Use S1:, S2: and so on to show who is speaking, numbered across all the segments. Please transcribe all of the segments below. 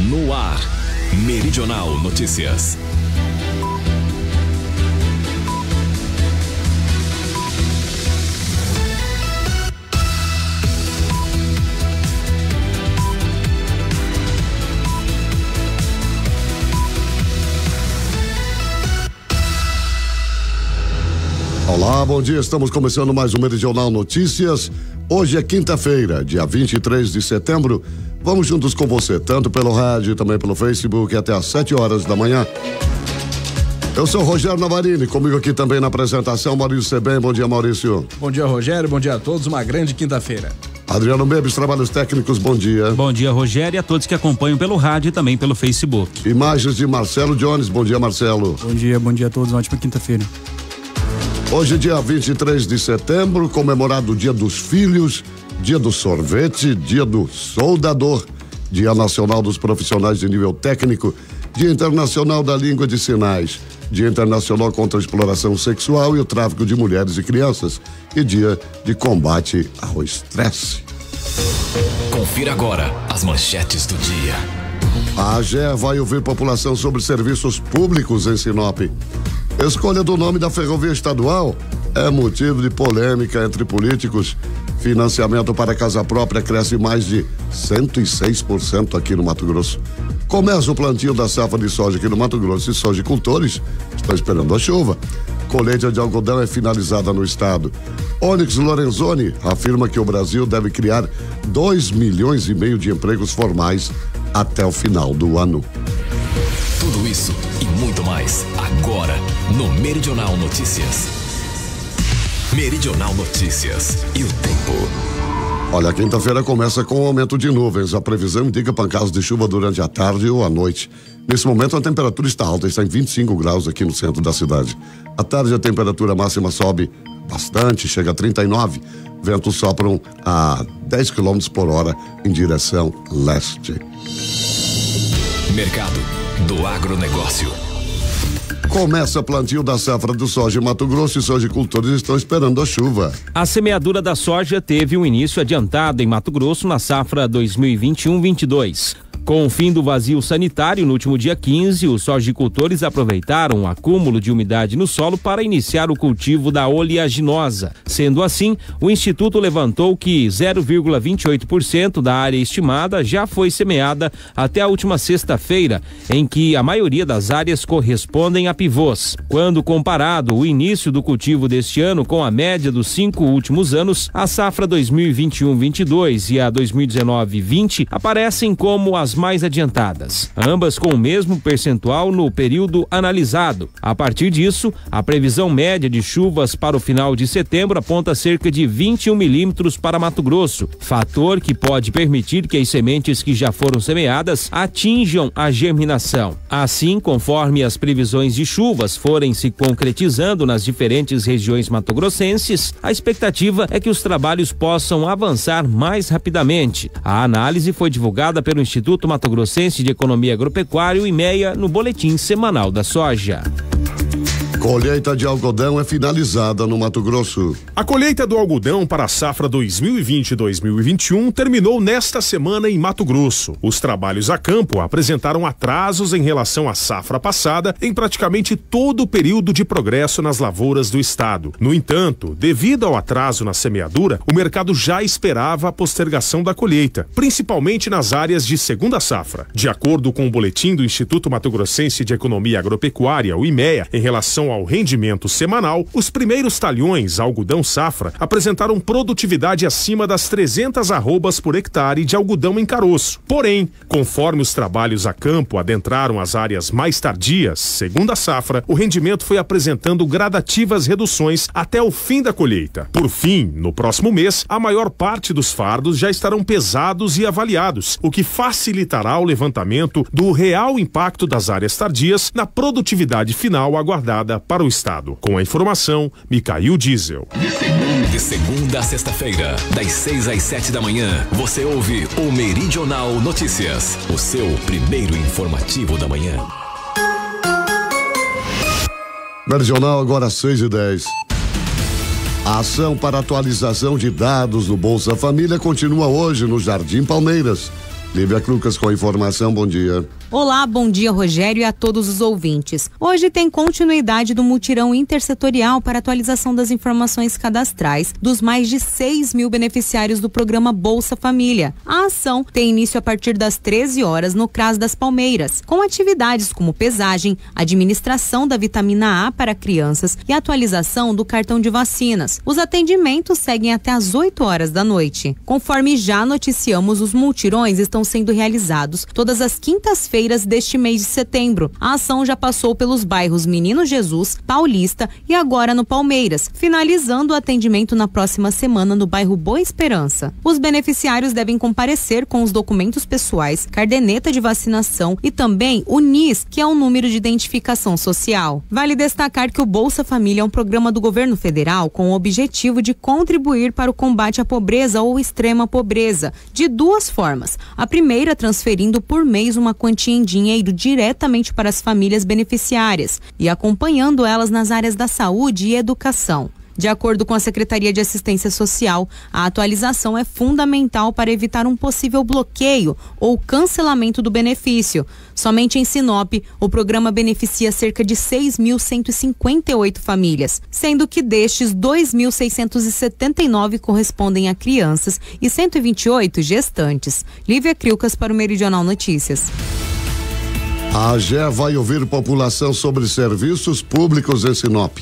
S1: No ar, Meridional Notícias.
S2: Olá, bom dia, estamos começando mais um Meridional Notícias. Hoje é quinta-feira, dia 23 de setembro. Vamos juntos com você, tanto pelo rádio e também pelo Facebook, até às 7 horas da manhã. Eu sou Rogério Navarini, comigo aqui também na apresentação, Maurício Sebem. Bom dia, Maurício.
S3: Bom dia, Rogério, bom dia a todos, uma grande quinta-feira.
S2: Adriano Bebes, trabalhos técnicos, bom dia.
S4: Bom dia, Rogério, e a todos que acompanham pelo rádio e também pelo Facebook.
S2: Imagens de Marcelo Jones, bom dia, Marcelo.
S5: Bom dia a todos, uma ótima quinta-feira.
S2: Hoje é dia 23 de setembro, comemorado o Dia dos Filhos, Dia do Sorvete, Dia do Soldador, Dia Nacional dos Profissionais de Nível Técnico, Dia Internacional da Língua de Sinais, Dia Internacional contra a Exploração Sexual e o Tráfico de Mulheres e Crianças e Dia de Combate ao Estresse.
S1: Confira agora as manchetes do dia.
S2: A AGE vai ouvir população sobre serviços públicos em Sinop. Escolha do nome da ferrovia estadual é motivo de polêmica entre políticos. Financiamento para casa própria cresce mais de 106% aqui no Mato Grosso. Começa o plantio da safra de soja aqui no Mato Grosso e sojicultores estão esperando a chuva. Colheita de algodão é finalizada no estado. Onyx Lorenzoni afirma que o Brasil deve criar 2,5 milhões de empregos formais até o final do ano.
S1: Tudo isso e muito mais agora no Meridional Notícias. Meridional Notícias e o tempo.
S2: Olha, a quinta-feira começa com um aumento de nuvens. A previsão indica pancadas de chuva durante a tarde ou a noite. Nesse momento a temperatura está alta, está em 25 graus aqui no centro da cidade. À tarde a temperatura máxima sobe bastante, chega a 39. Ventos sopram a 10 km por hora em direção leste.
S1: Mercado do agronegócio.
S2: Começa plantio da safra do soja em Mato Grosso e sojicultores estão esperando a chuva.
S4: A semeadura da soja teve um início adiantado em Mato Grosso na safra 2021-22. Com o fim do vazio sanitário no último dia 15, os sojicultores aproveitaram o acúmulo de umidade no solo para iniciar o cultivo da oleaginosa. Sendo assim, o Instituto levantou que 0,28% da área estimada já foi semeada até a última sexta-feira, em que a maioria das áreas correspondem a pivôs. Quando comparado o início do cultivo deste ano com a média dos 5 últimos anos, a safra 2021-22 e a 2019-20 aparecem como as mais adiantadas, ambas com o mesmo percentual no período analisado. A partir disso, a previsão média de chuvas para o final de setembro aponta cerca de 21 milímetros para Mato Grosso, fator que pode permitir que as sementes que já foram semeadas atinjam a germinação. Assim, conforme as previsões de chuvas forem se concretizando nas diferentes regiões matogrossenses, a expectativa é que os trabalhos possam avançar mais rapidamente. A análise foi divulgada pelo Instituto Mato Grossense de Economia Agropecuária, o IMEA, no Boletim Semanal da Soja.
S2: Colheita de algodão é finalizada no Mato Grosso.
S6: A colheita do algodão para a safra 2020-2021 terminou nesta semana em Mato Grosso. Os trabalhos a campo apresentaram atrasos em relação à safra passada em praticamente todo o período de progresso nas lavouras do estado. No entanto, devido ao atraso na semeadura, o mercado já esperava a postergação da colheita, principalmente nas áreas de segunda safra. De acordo com o boletim do Instituto Mato Grossense de Economia Agropecuária, o IMEA, em relação ao rendimento semanal, os primeiros talhões algodão safra apresentaram produtividade acima das 300 arrobas por hectare de algodão em caroço. Porém, conforme os trabalhos a campo adentraram as áreas mais tardias, segunda safra, o rendimento foi apresentando gradativas reduções até o fim da colheita. Por fim, no próximo mês, a maior parte dos fardos já estarão pesados e avaliados, o que facilitará o levantamento do real impacto das áreas tardias na produtividade final aguardada para o estado. Com a informação, Micael Diesel.
S1: De segunda a sexta-feira, das 6 às 7 da manhã, você ouve o Meridional Notícias, o seu primeiro informativo da manhã.
S2: Meridional agora 6:10. A ação para atualização de dados no Bolsa Família continua hoje no Jardim Palmeiras. Lívia Lucas com a informação, bom dia.
S7: Olá, bom dia, Rogério, e a todos os ouvintes. Hoje tem continuidade do mutirão intersetorial para atualização das informações cadastrais dos mais de 6 mil beneficiários do programa Bolsa Família. A ação tem início a partir das 13 horas no CRAS das Palmeiras, com atividades como pesagem, administração da vitamina A para crianças e atualização do cartão de vacinas. Os atendimentos seguem até às 8 horas da noite. Conforme já noticiamos, os mutirões estão sendo realizados todas as quintas-feiras deste mês de setembro. A ação já passou pelos bairros Menino Jesus, Paulista e agora no Palmeiras, finalizando o atendimento na próxima semana no bairro Boa Esperança. Os beneficiários devem comparecer com os documentos pessoais, caderneta de vacinação e também o NIS, que é um número de identificação social. Vale destacar que o Bolsa Família é um programa do governo federal com o objetivo de contribuir para o combate à pobreza ou extrema pobreza, de duas formas. A primeira, transferindo por mês uma quantia em dinheiro diretamente para as famílias beneficiárias e acompanhando elas nas áreas da saúde e educação. De acordo com a Secretaria de Assistência Social, a atualização é fundamental para evitar um possível bloqueio ou cancelamento do benefício. Somente em Sinop, o programa beneficia cerca de 6.158 famílias, sendo que destes 2.679 correspondem a crianças e 128 gestantes. Lívia Criucas para o Meridional Notícias.
S2: A AGE vai ouvir população sobre serviços públicos em Sinop.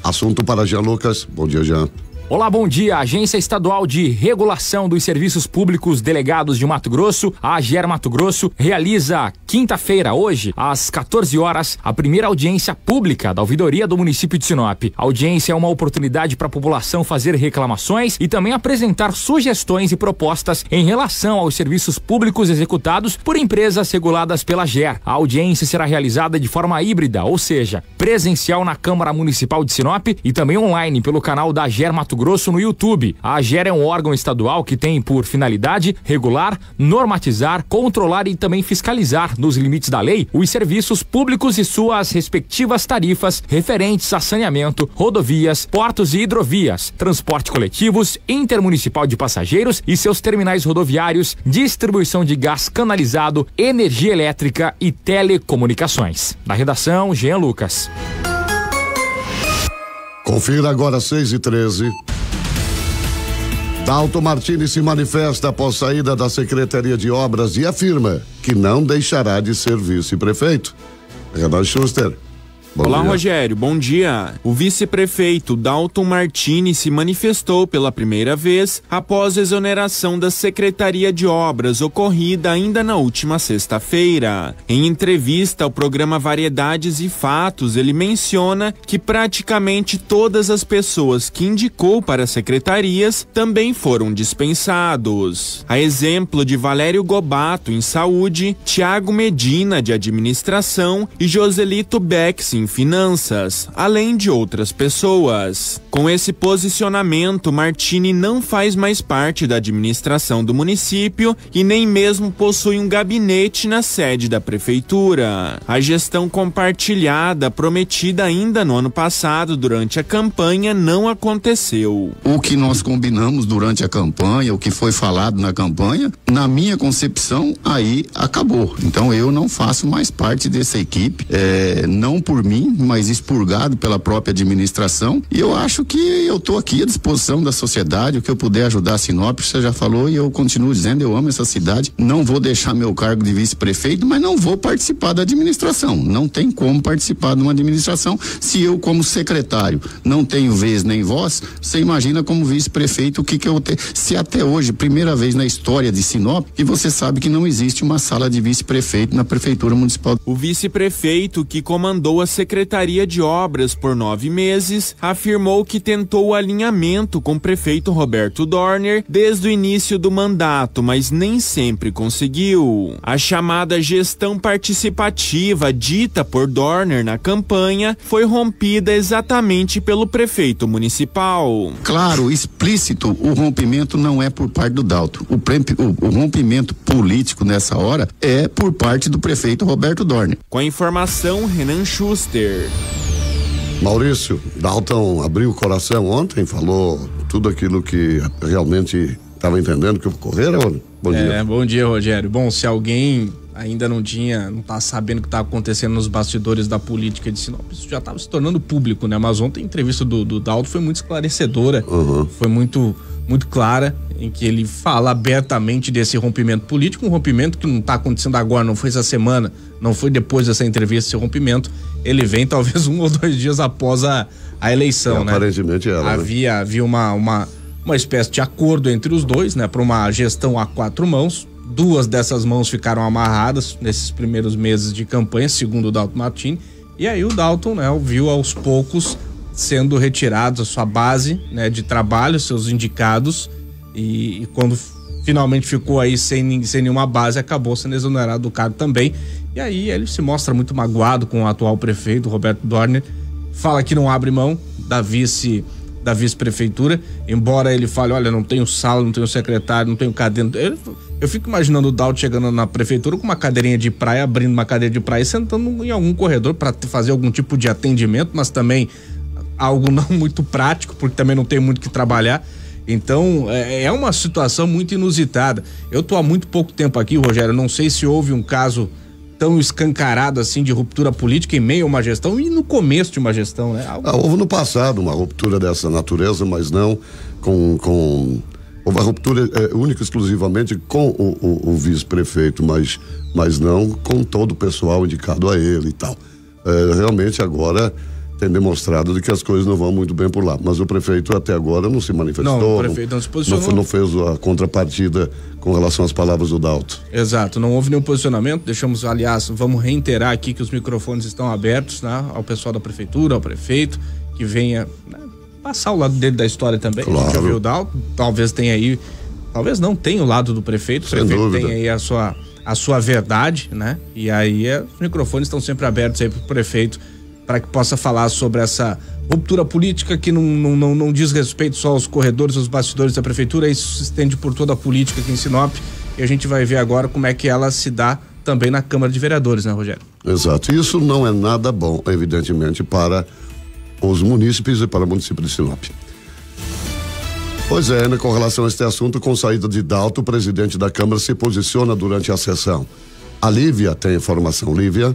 S2: Assunto para Jean Lucas. Bom dia, Jean.
S8: Olá, bom dia. A Agência Estadual de Regulação dos Serviços Públicos Delegados de Mato Grosso, a AGER Mato Grosso, realiza quinta-feira, hoje, às 14 horas, a primeira audiência pública da ouvidoria do município de Sinop. A audiência é uma oportunidade para a população fazer reclamações e também apresentar sugestões e propostas em relação aos serviços públicos executados por empresas reguladas pela AGER. A audiência será realizada de forma híbrida, ou seja, presencial na Câmara Municipal de Sinop e também online pelo canal da AGER Mato Grosso no YouTube. A AGER é um órgão estadual que tem por finalidade regular, normatizar, controlar e também fiscalizar, nos limites da lei, os serviços públicos e suas respectivas tarifas referentes a saneamento, rodovias, portos e hidrovias, transporte coletivos, intermunicipal de passageiros e seus terminais rodoviários, distribuição de gás canalizado, energia elétrica e telecomunicações. Da redação, Jean Lucas.
S2: Confira agora 6h13. Dalton Martini se manifesta após saída da Secretaria de Obras e afirma que não deixará de ser vice-prefeito. Renan Schuster.
S9: Olá, Rogério, bom dia. O vice-prefeito Dalton Martini se manifestou pela primeira vez após a exoneração da Secretaria de Obras ocorrida ainda na última sexta-feira. Em entrevista ao programa Variedades e Fatos, ele menciona que praticamente todas as pessoas que indicou para as secretarias também foram dispensados. A exemplo de Valério Gobato em Saúde, Tiago Medina de Administração e Joselito Bex em Finanças, além de outras pessoas. Com esse posicionamento, Martini não faz mais parte da administração do município e nem mesmo possui um gabinete na sede da prefeitura. A gestão compartilhada, prometida ainda no ano passado durante a campanha, não aconteceu.
S10: O que nós combinamos durante a campanha, o que foi falado na campanha, na minha concepção, aí acabou. Então eu não faço mais parte dessa equipe, não por mim, mas expurgado pela própria administração, e eu acho que eu estou aqui à disposição da sociedade, o que eu puder ajudar a Sinop, você já falou e eu continuo dizendo, eu amo essa cidade, não vou deixar meu cargo de vice-prefeito, mas não vou participar da administração, não tem como participar de uma administração se eu como secretário não tenho vez nem voz, você imagina como vice-prefeito o que eu tenho, se até hoje, primeira vez na história de Sinop, e você sabe que não existe uma sala de vice-prefeito na prefeitura municipal.
S9: O vice-prefeito que comandou a Secretaria de Obras por 9 meses, afirmou que tentou o alinhamento com o prefeito Roberto Dorner desde o início do mandato, mas nem sempre conseguiu. A chamada gestão participativa dita por Dorner na campanha foi rompida exatamente pelo prefeito municipal.
S10: Claro, explícito, o rompimento não é por parte do Dalton. O rompimento político nessa hora é por parte do prefeito Roberto Dorner.
S9: Com a informação, Renan Schuster.
S2: Maurício, Dalton abriu o coração ontem, falou tudo aquilo que realmente estava entendendo que ocorreu. Bom dia.
S3: Bom dia, Rogério. Bom, se alguém ainda não tá sabendo o que está acontecendo nos bastidores da política de Sinop, isso já estava se tornando público, né? Mas ontem a entrevista do Dalto foi muito esclarecedora, foi muito clara, em que ele fala abertamente desse rompimento político, um rompimento que não está acontecendo agora, não foi essa semana, não foi depois dessa entrevista, esse rompimento, ele vem talvez 1 ou 2 dias após a eleição, né?
S2: Aparentemente era,
S3: havia uma espécie de acordo entre os dois, né? Para uma gestão a 4 mãos, 2 dessas mãos ficaram amarradas nesses primeiros meses de campanha, segundo o Dalton Martini, e aí o Dalton, né, viu aos poucos sendo retirados a sua base, né, de trabalho, seus indicados, e quando finalmente ficou aí sem nenhuma base, acabou sendo exonerado do cargo também. E aí ele se mostra muito magoado com o atual prefeito, Roberto Dorner, fala que não abre mão da vice-prefeitura, embora ele fale, olha, não tenho sala, não tenho secretário, não tenho cadeira. Eu fico imaginando o Dalton chegando na prefeitura com uma cadeirinha de praia, abrindo uma cadeira de praia e sentando em algum corredor para fazer algum tipo de atendimento, mas também algo não muito prático, porque também não tem muito o que trabalhar. Então, é uma situação muito inusitada. Eu tô há muito pouco tempo aqui, Rogério, não sei se houve um caso tão escancarado assim de ruptura política em meio a uma gestão e no começo de uma gestão, né?
S2: Houve no passado uma ruptura dessa natureza, mas não houve a ruptura única e exclusivamente com o vice-prefeito, mas não com todo o pessoal indicado a ele e tal. Realmente agora tem demonstrado de que as coisas não vão muito bem por lá, mas o prefeito até agora não se manifestou,
S3: não, o prefeito não se posicionou,
S2: não fez a contrapartida com relação às palavras do Dalton.
S3: Exato, não houve nenhum posicionamento. Vamos reiterar aqui que os microfones estão abertos, né, ao pessoal da prefeitura, ao prefeito, que venha, né, passar o lado dele da história também.
S2: Claro.
S3: A gente ouviu o Dalton, talvez não tenha o lado do prefeito,
S2: sem dúvida.
S3: Tem aí a sua verdade, né, e aí os microfones estão sempre abertos aí pro prefeito, para que possa falar sobre essa ruptura política que não diz respeito só aos corredores, aos bastidores da prefeitura, isso se estende por toda a política aqui em Sinop, e a gente vai ver agora como é que ela se dá também na Câmara de Vereadores, né, Rogério?
S2: Exato, isso não é nada bom, evidentemente, para os munícipes e para o município de Sinop. Pois é, né, com relação a este assunto, com saída de Dalton, o presidente da Câmara se posiciona durante a sessão. A Lívia tem informação. Lívia?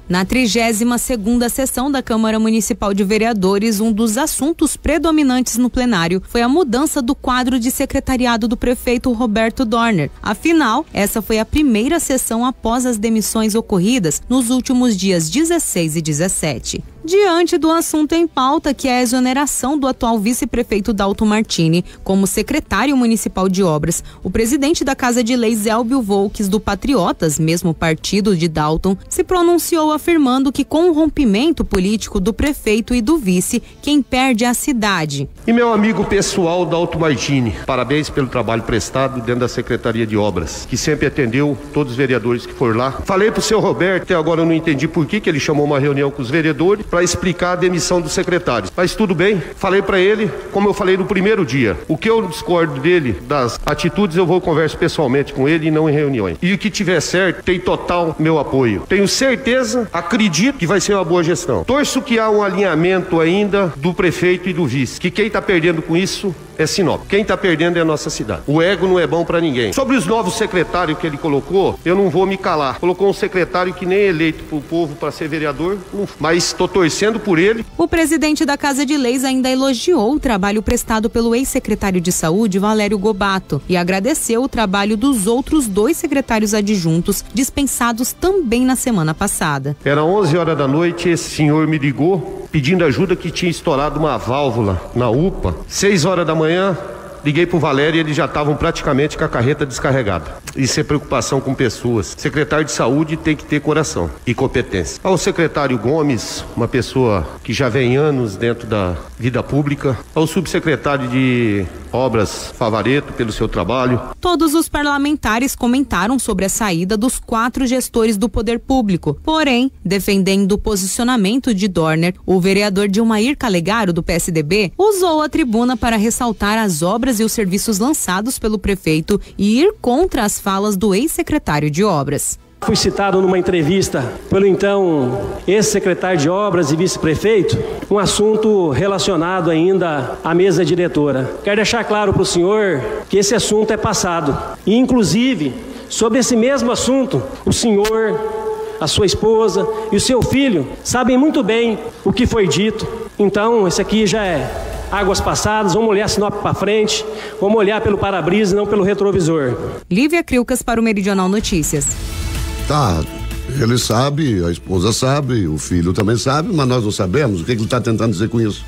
S7: Na 32ª sessão da Câmara Municipal de Vereadores, um dos assuntos predominantes no plenário foi a mudança do quadro de secretariado do prefeito Roberto Dorner. Afinal, essa foi a primeira sessão após as demissões ocorridas nos últimos dias 16 e 17. Diante do assunto em pauta, que é a exoneração do atual vice-prefeito Dalton Martini como secretário municipal de obras, o presidente da Casa de Leis, Elbio Volques, do Patriotas, mesmo partido de Dalton, se pronunciou afirmando que com o rompimento político do prefeito e do vice, quem perde é a cidade.
S11: E meu amigo pessoal, Dalton Martini, parabéns pelo trabalho prestado dentro da Secretaria de Obras, que sempre atendeu todos os vereadores que foram lá. Falei pro seu Roberto, até agora eu não entendi por que ele chamou uma reunião com os vereadores para explicar a demissão dos secretários. Mas tudo bem, falei para ele, como eu falei no primeiro dia, o que eu discordo dele, das atitudes, eu vou conversar pessoalmente com ele e não em reuniões. E o que tiver certo, tem total meu apoio. Tenho certeza, acredito que vai ser uma boa gestão. Torço que há um alinhamento ainda do prefeito e do vice, que quem está perdendo com isso é Sinop. Quem está perdendo é a nossa cidade. O ego não é bom para ninguém. Sobre os novos secretários que ele colocou, eu não vou me calar. Colocou um secretário que nem é eleito pro povo para ser vereador, mas estou torcendo por ele.
S7: O presidente da Casa de Leis ainda elogiou o trabalho prestado pelo ex-secretário de Saúde, Valério Gobato, e agradeceu o trabalho dos outros 2 secretários adjuntos dispensados também na semana passada.
S11: Era 11 horas da noite, esse senhor me ligou pedindo ajuda, que tinha estourado uma válvula na UPA. 6 horas da manhã, liguei pro Valério e eles já estavam praticamente com a carreta descarregada. Isso é preocupação com pessoas. Secretário de Saúde tem que ter coração e competência. Ao secretário Gomes, uma pessoa que já vem anos dentro da vida pública. Ao subsecretário de Obras, Favareto, pelo seu trabalho.
S7: Todos os parlamentares comentaram sobre a saída dos 4 gestores do poder público. Porém, defendendo o posicionamento de Dorner, o vereador Dilmair Calegaro, do PSDB, usou a tribuna para ressaltar as obras e os serviços lançados pelo prefeito e ir contra as falas do ex-secretário de Obras.
S12: Fui citado numa entrevista pelo então ex-secretário de Obras e vice-prefeito, um assunto relacionado ainda à mesa diretora. Quero deixar claro para o senhor que esse assunto é passado. E, inclusive, sobre esse mesmo assunto, o senhor, a sua esposa e o seu filho sabem muito bem o que foi dito. Então, esse aqui já é águas passadas, vamos olhar Sinop para frente, vamos olhar pelo para-brisa e não pelo retrovisor.
S7: Lívia Crilcas para o Meridional Notícias.
S2: Tá, ele sabe, a esposa sabe, o filho também sabe, mas nós não sabemos. O que ele está tentando dizer com isso?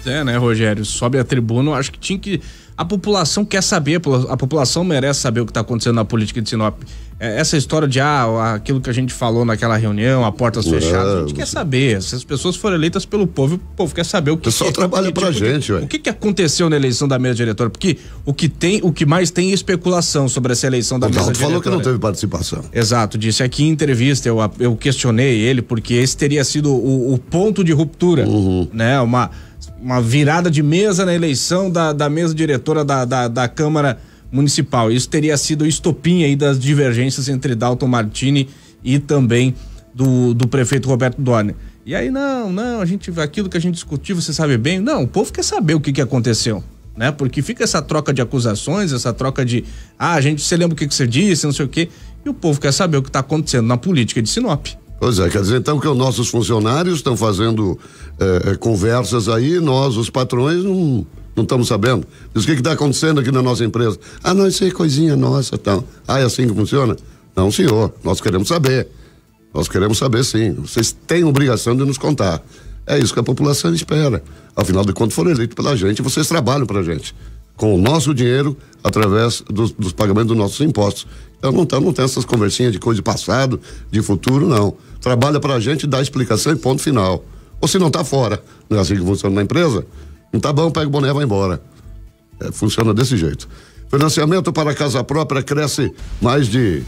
S3: É, né, Rogério? Sobe a tribuna, eu acho que tinha que... A população quer saber, a população merece saber o que está acontecendo na política de Sinop. Essa história de, aquilo que a gente falou naquela reunião, a portas fechadas, a gente quer saber. Se as pessoas forem eleitas pelo povo, o povo quer saber o que... O
S2: pessoal trabalha pra gente, ué.
S3: O que aconteceu na eleição da mesa diretora? Porque o que mais tem é especulação sobre essa eleição da mesa diretora.
S2: O falou que não teve participação.
S3: Exato, disse aqui em entrevista, eu questionei ele, porque esse teria sido o ponto de ruptura, né? Uma virada de mesa na eleição da mesa diretora da Câmara Municipal. Isso teria sido o estopim aí das divergências entre Dalton Martini e também do prefeito Roberto Dorner. E aí, aquilo que a gente discutiu, você sabe bem, o povo quer saber o que aconteceu, né? Porque fica essa troca de acusações, essa troca de, você lembra o que você disse, não sei o quê, e o povo quer saber o que está acontecendo na política de Sinop.
S2: Pois é, quer dizer então que os nossos funcionários estão fazendo conversas aí, nós, os patrões, não estamos sabendo. Diz o que está acontecendo aqui na nossa empresa? Não, isso aí é coisinha nossa, então. É assim que funciona? Não, senhor, nós queremos saber. Nós queremos saber, sim. Vocês têm obrigação de nos contar. É isso que a população espera. Afinal de contas, foram eleitos pela gente, vocês trabalham pra gente. Com o nosso dinheiro, através dos pagamentos dos nossos impostos. Então não tem essas conversinhas de coisa de passado, de futuro, não. Trabalha pra gente, dá explicação e ponto final. Ou se não tá fora, não é assim que funciona na empresa? Não tá bom, pega o boné e vai embora. Funciona desse jeito. Financiamento para casa própria cresce mais de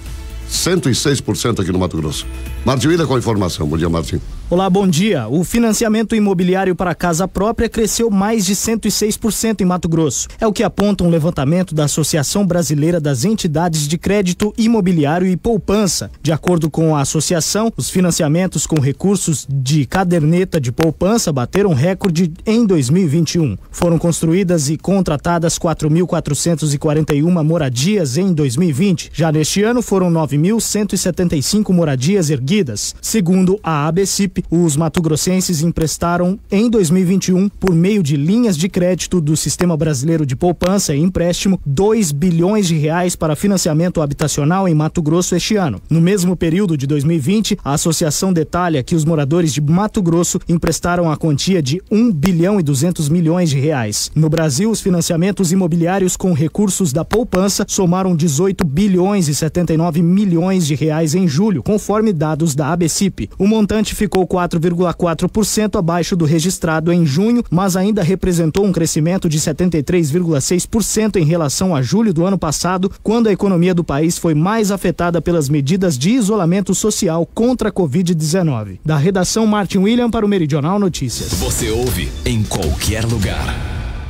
S2: 106% aqui no Mato Grosso. Martim William com a informação. Bom dia, Martim.
S13: Olá, bom dia. O financiamento imobiliário para casa própria cresceu mais de 106% em Mato Grosso. É o que aponta um levantamento da Associação Brasileira das Entidades de Crédito Imobiliário e Poupança. De acordo com a associação, os financiamentos com recursos de caderneta de poupança bateram recorde em 2021. Foram construídas e contratadas 4.441 moradias em 2020. Já neste ano foram 9.175 moradias erguidas. Segundo a ABCIP, os matogrossenses emprestaram em 2021, por meio de linhas de crédito do Sistema Brasileiro de Poupança e Empréstimo, 2 bilhões de reais para financiamento habitacional em Mato Grosso este ano. No mesmo período de 2020, a associação detalha que os moradores de Mato Grosso emprestaram a quantia de 1 bilhão e 200 milhões de reais. No Brasil, os financiamentos imobiliários com recursos da poupança somaram 18 bilhões e 79 milhões de reais em julho, conforme dados da ABCIP. O montante ficou 4,4% abaixo do registrado em junho, mas ainda representou um crescimento de 73,6% em relação a julho do ano passado, quando a economia do país foi mais afetada pelas medidas de isolamento social contra a Covid-19. Da redação, Martin William para o Meridional Notícias.
S1: Você ouve em qualquer lugar.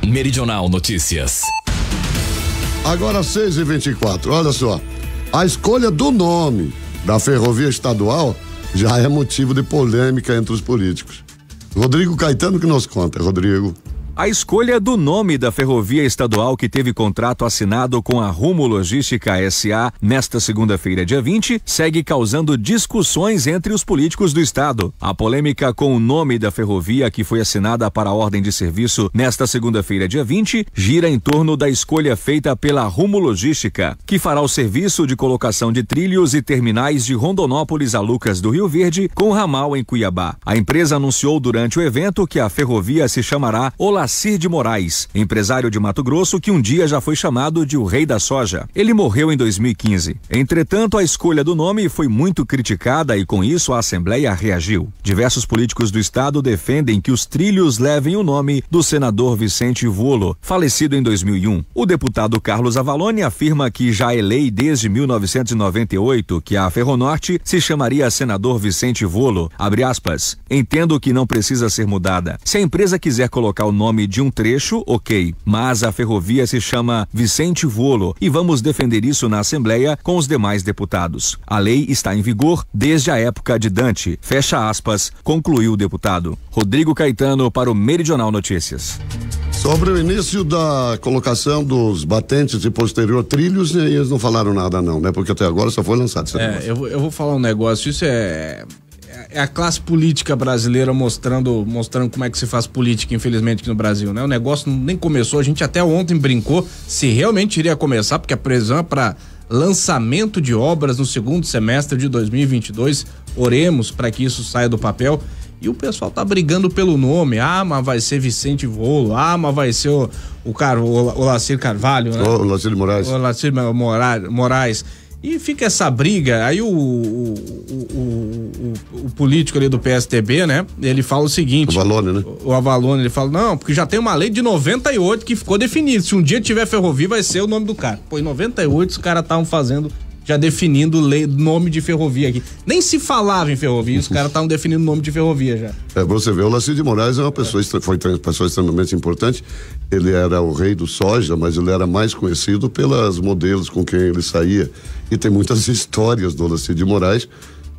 S1: Meridional Notícias.
S2: Agora 6h24, olha só. A escolha do nome da ferrovia estadual já é motivo de polêmica entre os políticos. Rodrigo Caetano que nos conta, Rodrigo.
S14: A escolha do nome da ferrovia estadual que teve contrato assinado com a Rumo Logística S.A. nesta segunda-feira, dia 20, segue causando discussões entre os políticos do estado. A polêmica com o nome da ferrovia que foi assinada para a ordem de serviço nesta segunda-feira, dia 20, gira em torno da escolha feita pela Rumo Logística, que fará o serviço de colocação de trilhos e terminais de Rondonópolis a Lucas do Rio Verde com ramal em Cuiabá. A empresa anunciou durante o evento que a ferrovia se chamará Olacir de Moraes, empresário de Mato Grosso que um dia já foi chamado de o Rei da Soja. Ele morreu em 2015. Entretanto, a escolha do nome foi muito criticada e com isso a Assembleia reagiu. Diversos políticos do estado defendem que os trilhos levem o nome do senador Vicente Volo, falecido em 2001. O deputado Carlos Avalone afirma que já é lei desde 1998 que a Ferronorte se chamaria senador Vicente Volo. Abre aspas. Entendo que não precisa ser mudada. Se a empresa quiser colocar o nome nome de um trecho, ok, mas a ferrovia se chama Vicente Volo e vamos defender isso na Assembleia com os demais deputados. A lei está em vigor desde a época de Dante, fecha aspas, concluiu o deputado. Rodrigo Caetano para o Meridional Notícias.
S2: Sobre o início da colocação dos batentes e posterior trilhos, eles não falaram nada não, né? Porque até agora só foi lançado esse negócio.
S3: Eu vou falar um negócio, isso é a classe política brasileira mostrando como é que se faz política, infelizmente, aqui no Brasil, né? O negócio nem começou, a gente até ontem brincou se realmente iria começar, porque a previsão é para lançamento de obras no segundo semestre de 2022, oremos para que isso saia do papel. E o pessoal tá brigando pelo nome. Mas vai ser Vicente Volo. Mas vai ser o Lacir Carvalho, né?
S2: O Lacir Moraes.
S3: O Lacir Moraes. E fica essa briga. Aí o político ali do PSTB, né? Ele fala o seguinte.
S2: O Avalone, né?
S3: O Avalone, ele fala, não, porque já tem uma lei de 98 que ficou definida. Se um dia tiver ferrovia, vai ser o nome do cara. Pô, em 98 os caras estavam fazendo, já definindo nome de ferrovia aqui. Nem se falava em ferrovia, os caras estavam definindo nome de ferrovia já.
S2: Você vê, o Lacir de Moraes é uma pessoa, foi uma pessoa extremamente importante. Ele era o rei do soja, mas ele era mais conhecido pelas modelos com quem ele saía. E tem muitas histórias do Lacir de Moraes,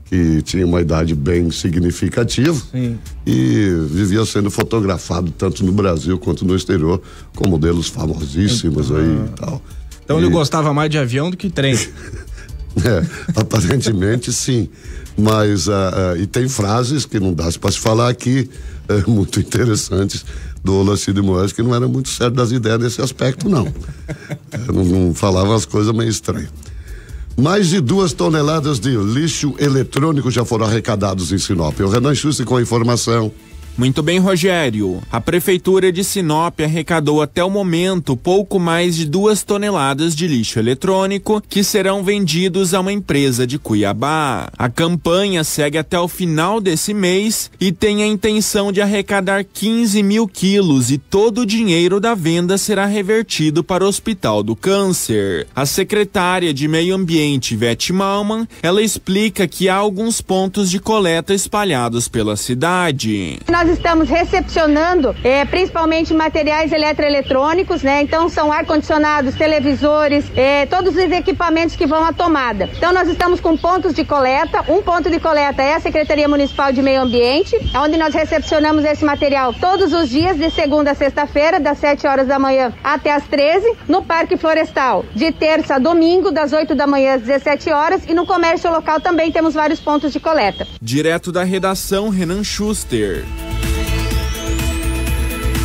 S2: que tinha uma idade bem significativa. Sim. E vivia sendo fotografado tanto no Brasil quanto no exterior, com modelos famosíssimos aí e tal.
S3: Então ele gostava mais de avião do que trem.
S2: Aparentemente sim, mas e tem frases que não dá para se falar aqui, muito interessantes do Lacir de Moraes, que não era muito certo das ideias nesse aspecto não. Não falava as coisas meio estranhas. Mais de 2 toneladas de lixo eletrônico já foram arrecadados em Sinop. O Renan Schuster com a informação.
S9: Muito bem, Rogério. A Prefeitura de Sinop arrecadou até o momento pouco mais de 2 toneladas de lixo eletrônico que serão vendidos a uma empresa de Cuiabá. A campanha segue até o final desse mês e tem a intenção de arrecadar 15 mil quilos e todo o dinheiro da venda será revertido para o Hospital do Câncer. A secretária de Meio Ambiente, Vete Malman, ela explica que há alguns pontos de coleta espalhados pela cidade.
S15: Nós estamos recepcionando principalmente materiais eletroeletrônicos, né? Então são ar-condicionados, televisores, todos os equipamentos que vão à tomada. Então nós estamos com pontos de coleta. Um ponto de coleta é a Secretaria Municipal de Meio Ambiente, onde nós recepcionamos esse material todos os dias, de segunda a sexta-feira, das 7 horas da manhã até as 13, no Parque Florestal, de terça a domingo, das 8 da manhã às 17 horas, e no comércio local também temos vários pontos de coleta.
S9: Direto da redação, Renan Schuster.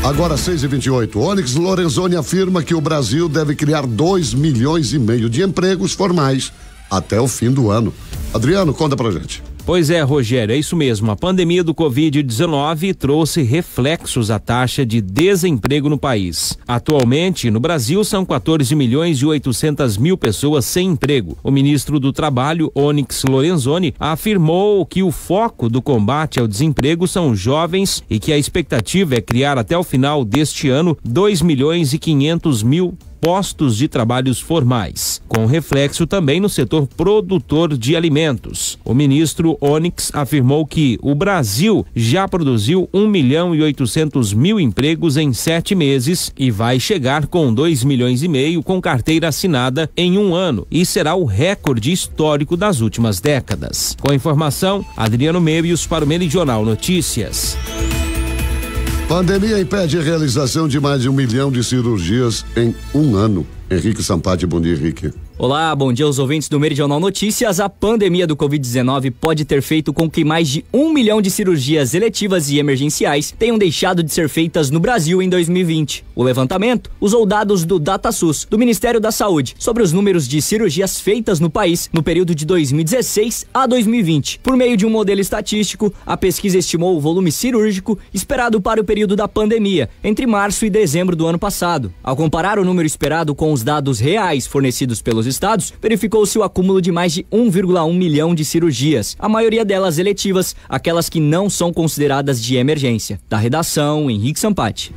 S2: Agora 6h28, Onyx Lorenzoni afirma que o Brasil deve criar 2,5 milhões de empregos formais até o fim do ano. Adriano, conta pra gente.
S4: Pois é, Rogério, é isso mesmo. A pandemia do Covid-19 trouxe reflexos à taxa de desemprego no país. Atualmente, no Brasil, são 14.800.000 pessoas sem emprego. O ministro do Trabalho, Onyx Lorenzoni, afirmou que o foco do combate ao desemprego são jovens e que a expectativa é criar até o final deste ano 2.500.000 postos de trabalhos formais, com reflexo também no setor produtor de alimentos. O ministro Onyx afirmou que o Brasil já produziu 1.800.000 empregos em 7 meses e vai chegar com 2,5 milhões com carteira assinada em um ano e será o recorde histórico das últimas décadas. Com a informação, Adriano Meios para o Meridional Notícias.
S2: Pandemia impede a realização de mais de 1 milhão de cirurgias em um ano. Henrique Sampati, bom dia, Henrique.
S16: Olá, bom dia aos ouvintes do Meridional Notícias. A pandemia do Covid-19 pode ter feito com que mais de 1 milhão de cirurgias eletivas e emergenciais tenham deixado de ser feitas no Brasil em 2020. O levantamento usou dados do DataSUS, do Ministério da Saúde, sobre os números de cirurgias feitas no país no período de 2016 a 2020. Por meio de um modelo estatístico, a pesquisa estimou o volume cirúrgico esperado para o período da pandemia, entre março e dezembro do ano passado. Ao comparar o número esperado com os dados reais fornecidos pelos estados, verificou-se o acúmulo de mais de 1,1 milhão de cirurgias, a maioria delas eletivas, aquelas que não são consideradas de emergência. Da redação, Henrique Sampati.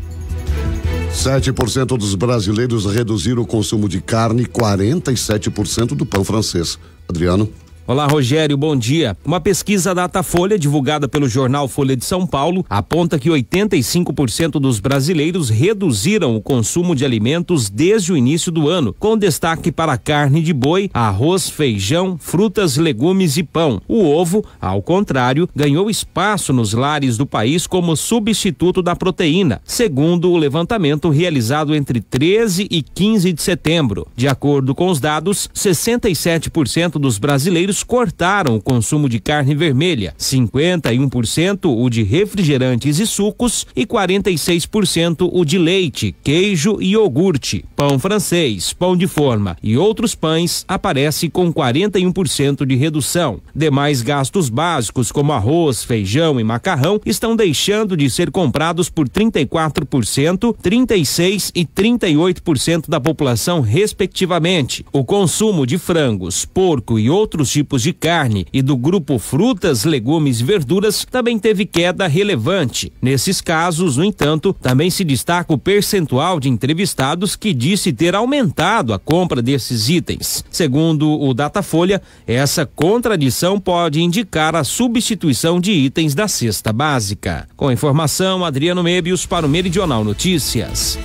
S2: 7% dos brasileiros reduziram o consumo de carne e 47% do pão francês. Adriano?
S4: Olá, Rogério, bom dia. Uma pesquisa Datafolha, divulgada pelo jornal Folha de São Paulo, aponta que 85% dos brasileiros reduziram o consumo de alimentos desde o início do ano, com destaque para carne de boi, arroz, feijão, frutas, legumes e pão. O ovo, ao contrário, ganhou espaço nos lares do país como substituto da proteína, segundo o levantamento realizado entre 13 e 15 de setembro. De acordo com os dados, 67% dos brasileiros cortaram o consumo de carne vermelha, 51% o de refrigerantes e sucos e 46% o de leite, queijo e iogurte. Pão francês, pão de forma e outros pães aparece com 41% de redução. Demais gastos básicos como arroz, feijão e macarrão estão deixando de ser comprados por 34%, 36% e 38% da população, respectivamente. O consumo de frangos, porco e outros tipos de carne e do grupo frutas, legumes e verduras também teve queda relevante. Nesses casos, no entanto, também se destaca o percentual de entrevistados que disse ter aumentado a compra desses itens. Segundo o Datafolha, essa contradição pode indicar a substituição de itens da cesta básica. Com informação, Adriano Mebius para o Meridional Notícias.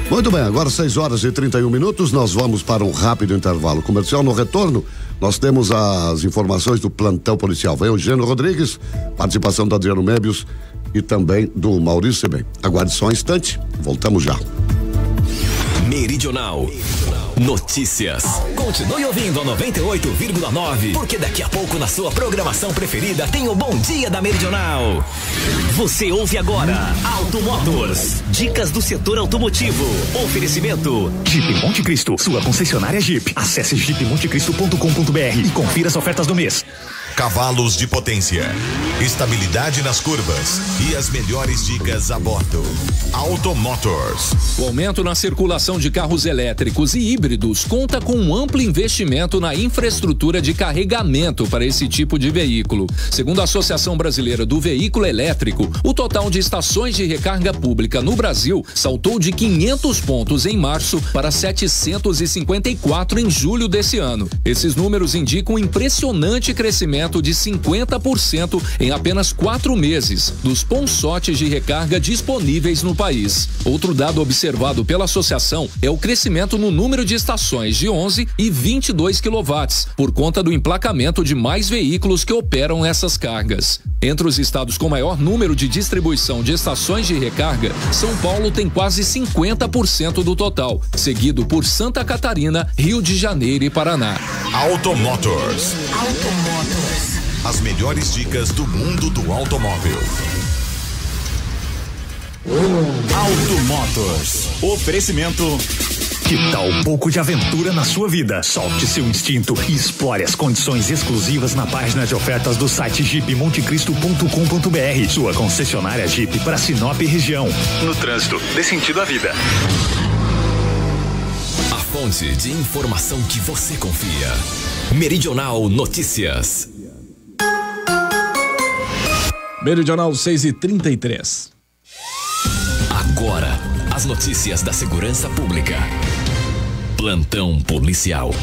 S2: Muito bem, agora 6h31, nós vamos para um rápido intervalo comercial. No retorno, nós temos as informações do plantão policial. Vem o Geno Rodrigues, participação do Adriano Mebius e também do Maurício Sebem. Aguarde só um instante, voltamos já.
S1: Meridional Notícias. Continue ouvindo a 98,9, porque daqui a pouco na sua programação preferida tem o Bom Dia da Meridional. Você ouve agora Auto Motors, dicas do setor automotivo. Oferecimento
S17: Jeep Monte Cristo, sua concessionária Jeep. Acesse jeepmontecristo.com.br e confira as ofertas do mês.
S18: Cavalos de potência, estabilidade nas curvas e as melhores dicas a bordo. Auto Motors.
S19: O aumento na circulação de carros elétricos e híbridos conta com um amplo investimento na infraestrutura de carregamento para esse tipo de veículo. Segundo a Associação Brasileira do Veículo Elétrico, o total de estações de recarga pública no Brasil saltou de 500 pontos em março para 754 em julho desse ano. Esses números indicam um impressionante crescimento de 50% em apenas 4 meses dos ponsotes de recarga disponíveis no país. Outro dado observado pela associação é o crescimento no número de estações de 11 e 22 kW, por conta do emplacamento de mais veículos que operam essas cargas. Entre os estados com maior número de distribuição de estações de recarga, São Paulo tem quase 50% do total, seguido por Santa Catarina, Rio de Janeiro e Paraná.
S18: Auto Motors. As melhores dicas do mundo do automóvel.
S17: Auto Motors. Oferecimento. Que tal um pouco de aventura na sua vida? Solte seu instinto e explore as condições exclusivas na página de ofertas do site jeepmontecristo.com.br. Sua concessionária Jeep para Sinop e região. No trânsito, dê sentido à vida.
S1: A fonte de informação que você confia. Meridional Notícias.
S3: Meridional 6h33.
S1: Agora, as notícias da segurança pública. Plantão policial.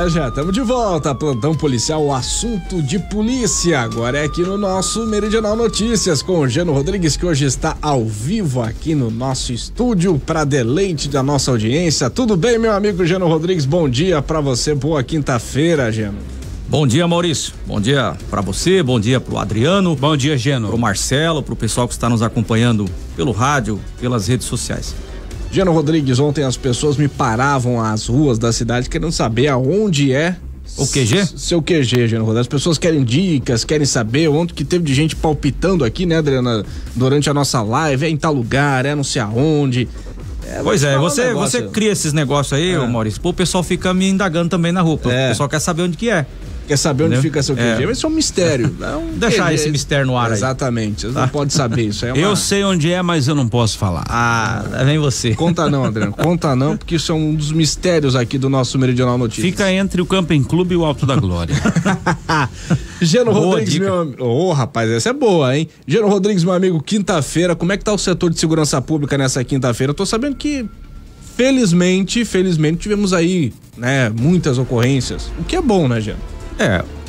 S3: Já estamos de volta. Plantão policial, o assunto de polícia. Agora é aqui no nosso Meridional Notícias com o Geno Rodrigues, que hoje está ao vivo aqui no nosso estúdio para deleite da nossa audiência. Tudo bem, meu amigo Geno Rodrigues? Bom dia para você. Boa quinta-feira, Geno.
S20: Bom dia, Maurício. Bom dia para você, bom dia pro Adriano. Bom dia, Geno. Pro Marcelo, pro pessoal que está nos acompanhando pelo rádio, pelas redes sociais.
S3: Geno Rodrigues, ontem as pessoas me paravam às ruas da cidade querendo saber aonde é
S20: o QG?
S3: Seu QG, Geno Rodrigues. As pessoas querem dicas, querem saber onde que teve de gente palpitando aqui, né, Adriana, durante a nossa live, é em tal lugar, é não sei aonde.
S20: Pois é, você cria esses negócios aí, ô Maurício, pô, o pessoal fica me indagando também na rua, o pessoal quer saber onde que é.
S3: Quer saber onde fica seu QG? Mas isso é um mistério.
S20: Deixar esse mistério no ar aí.
S3: Exatamente. Você não pode saber isso.
S20: Eu sei onde é, mas eu não posso falar. Vem você.
S3: Conta não, Adriano. Conta não, porque isso é um dos mistérios aqui do nosso Meridional Notícias.
S20: Fica entre o Camping Clube e o Alto da Glória.
S3: Geno Rodrigues, meu amigo. Rapaz, essa é boa, hein? Geno Rodrigues, meu amigo, quinta-feira, como é que tá o setor de segurança pública nessa quinta-feira? Eu tô sabendo que felizmente tivemos aí, né, muitas ocorrências, o que é bom, né, Geno?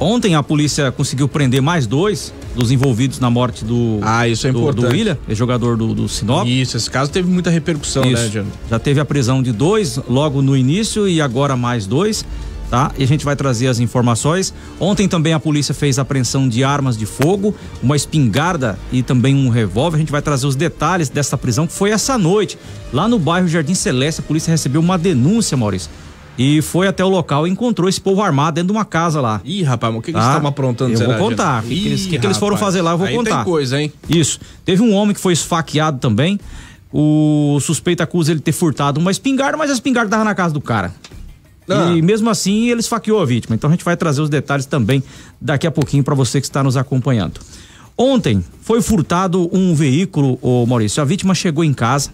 S20: Ontem a polícia conseguiu prender mais 2 dos envolvidos na morte do
S3: isso é importante.
S20: Do William, jogador do Sinop.
S3: Isso, esse caso teve muita repercussão, né, Geno?
S20: Já teve a prisão de 2 logo no início e agora mais 2, tá? E a gente vai trazer as informações. Ontem também a polícia fez apreensão de armas de fogo, uma espingarda e também um revólver. A gente vai trazer os detalhes dessa prisão que foi essa noite, lá no bairro Jardim Celeste. A polícia recebeu uma denúncia, Maurício, e foi até o local e encontrou esse povo armado dentro de uma casa lá.
S3: Ih, rapaz, mas o que eles estavam aprontando?
S20: Eu vou contar. O que eles foram fazer lá, eu vou contar.
S3: Tem coisa, hein?
S20: Isso. Teve um homem que foi esfaqueado também. O suspeito acusa ele de ter furtado uma espingarda, mas a espingarda estava na casa do cara. E mesmo assim ele esfaqueou a vítima. Então a gente vai trazer os detalhes também daqui a pouquinho para você que está nos acompanhando. Ontem foi furtado um veículo, Maurício. A vítima chegou em casa.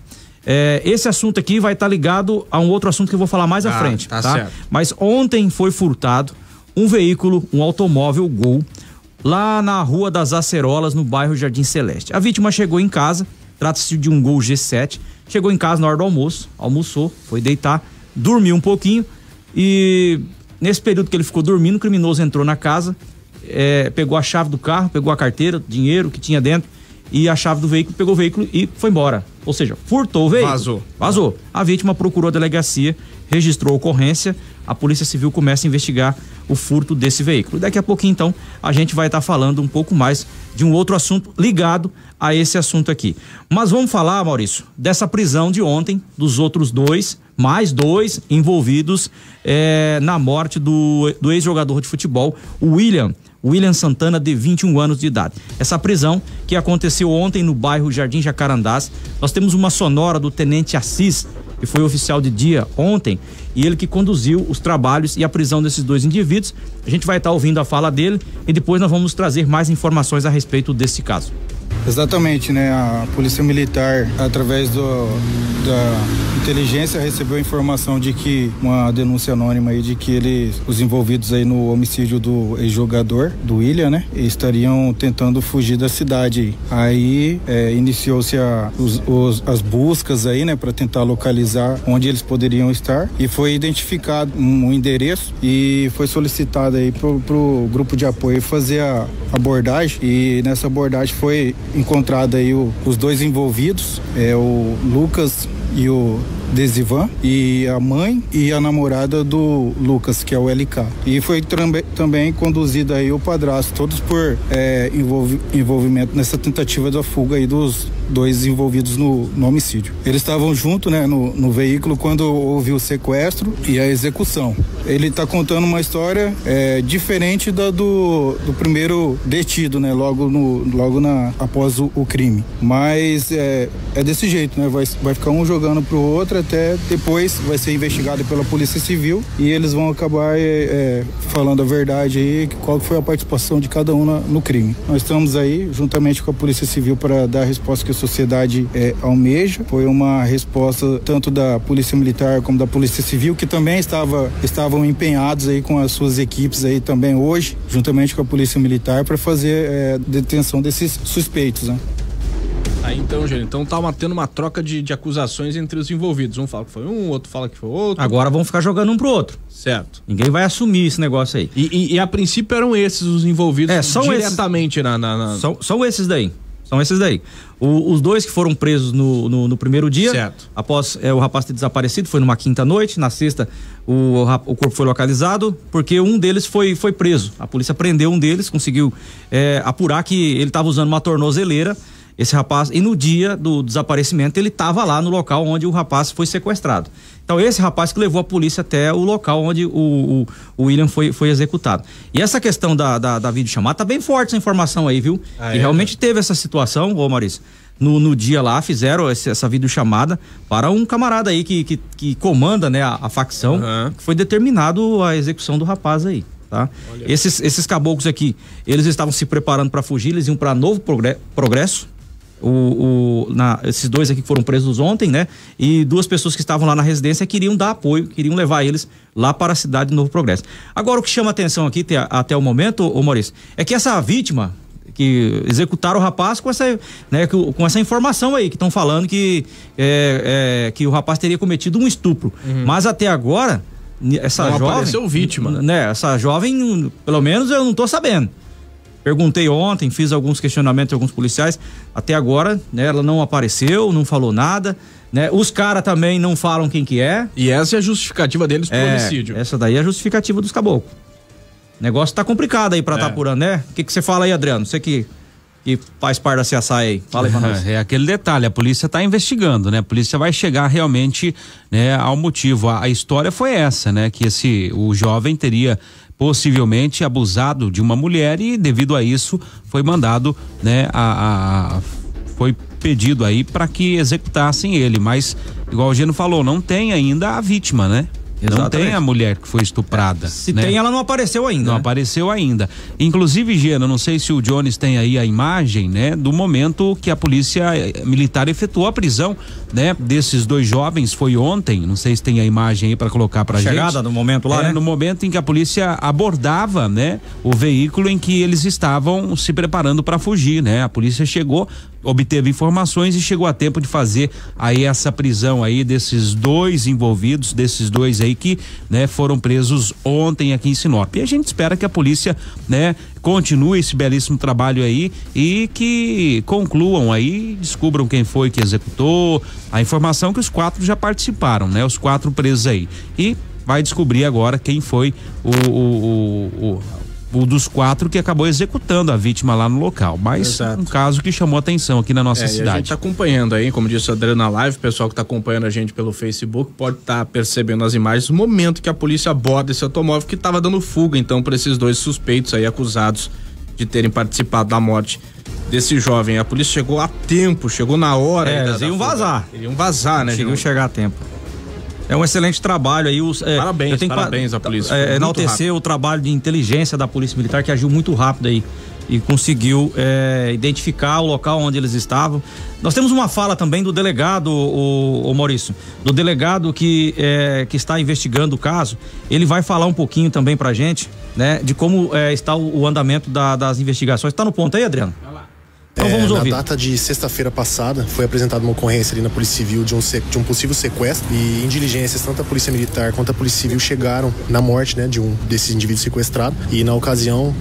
S20: Esse assunto aqui vai estar ligado a um outro assunto que eu vou falar mais à frente, tá?
S3: Certo.
S20: Mas ontem foi furtado um veículo, um automóvel Gol, lá na Rua das Acerolas, no bairro Jardim Celeste. A vítima chegou em casa, trata-se de um Gol G7, chegou em casa na hora do almoço, almoçou, foi deitar, dormiu um pouquinho e nesse período que ele ficou dormindo, o criminoso entrou na casa, pegou a chave do carro, pegou a carteira, dinheiro que tinha dentro e a chave do veículo, pegou o veículo e foi embora. Ou seja, furtou o veículo. Vazou. A vítima procurou a delegacia, registrou a ocorrência, a Polícia Civil começa a investigar o furto desse veículo. Daqui a pouquinho, então, a gente vai estar falando um pouco mais de um outro assunto ligado a esse assunto aqui. Mas vamos falar, Maurício, dessa prisão de ontem, dos outros mais dois envolvidos na morte do ex-jogador de futebol, o William Santana, de 21 anos de idade. Essa prisão que aconteceu ontem no bairro Jardim Jacarandás. Nós temos uma sonora do Tenente Assis, que foi oficial de dia ontem, e ele que conduziu os trabalhos e a prisão desses 2 indivíduos. A gente vai estar ouvindo a fala dele e depois nós vamos trazer mais informações a respeito desse caso.
S21: Exatamente, né? A Polícia Militar, através da inteligência, recebeu a informação de que, uma denúncia anônima aí, de que os envolvidos aí no homicídio do ex-jogador, do William, né? Estariam tentando fugir da cidade. Aí iniciou-se as buscas aí, né? Para tentar localizar onde eles poderiam estar, e foi identificado um endereço e foi solicitado aí pro grupo de apoio fazer a abordagem, e nessa abordagem foi encontrado aí os 2 envolvidos, o Lucas e o Desivan, e a mãe e a namorada do Lucas, que é o LK. E foi também conduzido aí o padrasto, todos por envolvimento nessa tentativa da fuga aí dos 2 envolvidos no homicídio. Eles estavam juntos, né, no veículo quando houve o sequestro e a execução. Ele está contando uma história diferente da do primeiro detido, né, após o crime. Mas é desse jeito, né, vai ficar um jogando pro outro, até depois vai ser investigado pela Polícia Civil e eles vão acabar falando a verdade aí, qual foi a participação de cada um no crime. Nós estamos aí juntamente com a Polícia Civil para dar a resposta que a sociedade almeja. Foi uma resposta tanto da Polícia Militar como da Polícia Civil, que também estavam empenhados aí com as suas equipes aí também hoje, juntamente com a Polícia Militar, para fazer detenção desses suspeitos, né?
S3: Aí então, gente, tá tendo uma troca de acusações entre os envolvidos. Um fala que foi um, outro fala que foi outro.
S20: Agora vão ficar jogando um pro outro.
S3: Certo.
S20: Ninguém vai assumir esse negócio aí.
S3: E a princípio eram esses os envolvidos diretamente
S20: São esses daí. São esses daí. Os 2 que foram presos no primeiro dia,
S3: certo,
S20: após o rapaz ter desaparecido, foi numa quinta-noite. Na sexta, o corpo foi localizado, porque um deles foi preso. A polícia prendeu um deles, conseguiu apurar que ele estava usando uma tornozeleira, esse rapaz, e no dia do desaparecimento ele estava lá no local onde o rapaz foi sequestrado. Então esse rapaz que levou a polícia até o local onde o William foi executado. E essa questão da videochamada, tá bem forte essa informação aí, viu? E realmente teve essa situação, Maurício. No dia lá fizeram essa videochamada para um camarada aí que comanda, né, a facção, que foi determinado a execução do rapaz aí. tá? Esses caboclos aqui, eles estavam se preparando para fugir, eles iam para Novo Progresso. Esses dois aqui que foram presos ontem, né? E 2 pessoas que estavam lá na residência queriam dar apoio, queriam levar eles lá para a cidade de Novo Progresso. Agora, o que chama atenção aqui até o momento, ô Maurício, é que essa vítima que executaram o rapaz com essa, né, com essa informação aí, que estão falando que o rapaz teria cometido um estupro. Mas até agora, essa
S3: não
S20: jovem...
S3: apareceu vítima.
S20: Né, essa jovem, pelo menos eu não tô sabendo. Perguntei ontem, fiz alguns questionamentos a alguns policiais, até agora, né, ela não apareceu, não falou nada, né? Os caras também não falam quem que é.
S3: E essa é a justificativa deles pro homicídio.
S20: Essa daí é a justificativa dos caboclos. O negócio tá complicado aí pra tá apurando, né? O que você fala aí, Adriano? Você que faz parte da CSI aí. Fala aí pra nós.
S5: É aquele detalhe, a polícia tá investigando, né? A polícia vai chegar realmente, né, ao motivo. A história foi essa, né? Que o jovem teria possivelmente abusado de uma mulher e devido a isso foi mandado, né, foi pedido aí para que executassem ele, mas igual o Geno falou, não tem ainda a vítima, né? Não tem a mulher que foi estuprada.
S20: Se
S5: né?
S20: tem, ela não apareceu ainda.
S5: Não apareceu ainda. Inclusive, Geno, não sei se o Jones tem aí a imagem, né? Do momento que a polícia militar efetuou a prisão, né? Desses 2 jovens, foi ontem, não sei se tem a imagem aí para colocar pra gente.
S20: Chegada no momento lá, né?
S5: No momento em que a polícia abordava, né? O veículo em que eles estavam se preparando para fugir, né? A polícia chegou, obteve informações e chegou a tempo de fazer aí essa prisão aí desses 2 envolvidos, desses 2 aí que, né, foram presos ontem aqui em Sinop. E a gente espera que a polícia, né, continue esse belíssimo trabalho aí e que concluam aí, descubram quem foi que executou. A informação que os 4 já participaram, né? Os 4 presos aí. E vai descobrir agora quem foi o dos 4 que acabou executando a vítima lá no local, mas um caso que chamou atenção aqui na nossa cidade.
S3: A gente tá acompanhando aí, como disse o Adriano na live, o pessoal que tá acompanhando a gente pelo Facebook pode estar percebendo as imagens do momento que a polícia aborda esse automóvel que tava dando fuga, então, para esses 2 suspeitos aí acusados de terem participado da morte desse jovem. A polícia chegou a tempo, chegou na hora.
S20: Eles iam vazar.
S3: Iriam vazar, né?
S20: Conseguiu chegar a tempo. É um excelente trabalho aí.
S3: Parabéns à polícia.
S20: Enaltecer o trabalho de inteligência da Polícia Militar, que agiu muito rápido aí e conseguiu identificar o local onde eles estavam. Nós temos uma fala também do delegado, o Maurício, do delegado que está investigando o caso. Ele vai falar um pouquinho também pra gente, né, de como está o andamento das investigações. Tá no ponto aí, Adriano? Então vamos ouvir.
S22: Na data de sexta-feira passada, foi apresentada uma ocorrência ali na Polícia Civil de um possível sequestro e em diligências, tanto a Polícia Militar quanto a Polícia Civil chegaram na morte, né, de um desses indivíduos sequestrados e na ocasião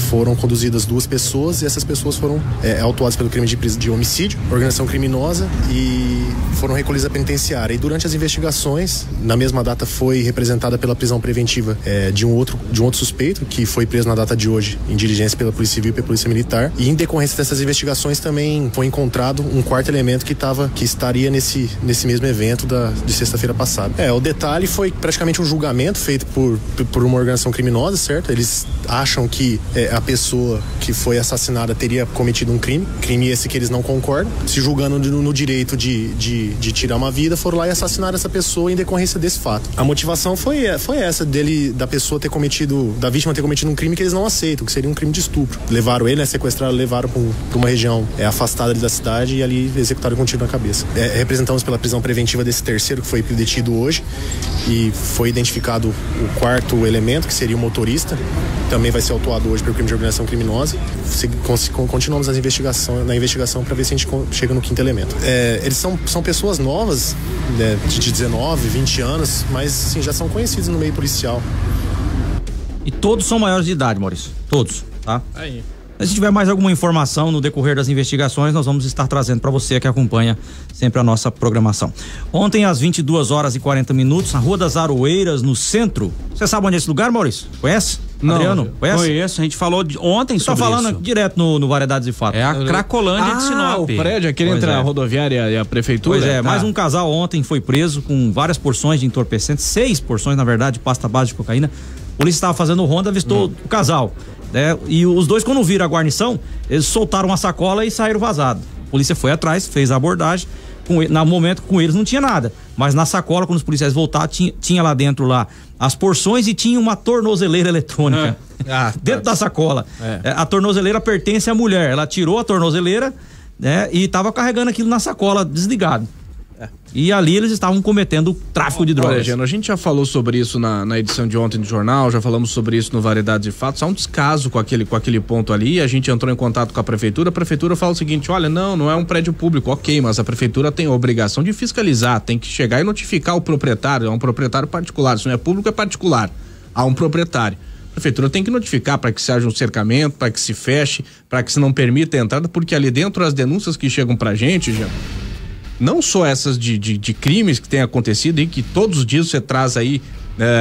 S22: foram conduzidas 2 pessoas e essas pessoas foram autuadas pelo crime de homicídio, organização criminosa e foram recolhidas à penitenciária. E durante as investigações, na mesma data foi representada pela prisão preventiva de um outro suspeito que foi preso na data de hoje em diligência pela Polícia Civil e pela Polícia Militar e em decorrência dessas investigações também foi encontrado um 4º elemento que estaria nesse mesmo evento de sexta-feira passada. O detalhe foi praticamente um julgamento feito por uma organização criminosa, certo? Eles acham que a pessoa que foi assassinada teria cometido um crime esse que eles não concordam, se julgando no direito de tirar uma vida, foram lá e assassinaram essa pessoa em decorrência desse fato. A motivação foi essa da vítima ter cometido um crime que eles não aceitam, que seria um crime de estupro. Levaram ele, né, sequestraram, levaram para uma região afastada ali da cidade e ali executaram com um tiro na cabeça. Representamos pela prisão preventiva desse 3º que foi detido hoje e foi identificado o 4º elemento, que seria o motorista, também vai ser autuado hoje pelo crime de organização criminosa. Continuamos na investigação para ver se a gente chega no 5º elemento. Eles são pessoas novas, né, de 19, 20 anos, mas sim, já são conhecidos no meio policial.
S20: E todos são maiores de idade, Maurício. Todos, tá?
S3: Aí.
S20: Se tiver mais alguma informação no decorrer das investigações, nós vamos estar trazendo para você que acompanha sempre a nossa programação. Ontem, às 22h40, na Rua das Aroeiras, no centro. Você sabe onde é esse lugar, Maurício? Conhece?
S5: Não,
S20: Adriano, conhece?
S5: Conheço, a gente falou ontem sobre isso.
S20: Tá falando direto no Variedades e Fatos.
S5: É a Cracolândia de Sinop.
S3: O prédio, aquele entre a rodoviária e a prefeitura.
S20: Pois é, mais um casal ontem foi preso com várias porções de entorpecentes, 6 porções, na verdade, de pasta base de cocaína. A polícia estava fazendo ronda, avistou o casal. E os 2, quando viram a guarnição, eles soltaram uma sacola e saíram vazados. A polícia foi atrás, fez a abordagem, no momento com eles não tinha nada, mas na sacola, quando os policiais voltaram, tinha lá dentro lá as porções e tinha uma tornozeleira eletrônica dentro da sacola. A tornozeleira pertence à mulher, ela tirou a tornozeleira, né, e estava carregando aquilo na sacola desligado. E ali eles estavam cometendo tráfico de drogas.
S3: Olha, Geno, a gente já falou sobre isso na edição de ontem do jornal, já falamos sobre isso no Variedades e Fatos. Há um descaso com aquele ponto ali. A gente entrou em contato com a prefeitura fala o seguinte: olha, não é um prédio público, ok, mas a prefeitura tem a obrigação de fiscalizar, tem que chegar e notificar o proprietário. É um proprietário particular, se não é público, é particular. Há um proprietário. A prefeitura tem que notificar para que se haja um cercamento, para que se feche, para que se não permita a entrada, porque ali dentro as denúncias que chegam pra gente, Geno, não só essas de crimes que tem acontecido e que todos os dias você traz aí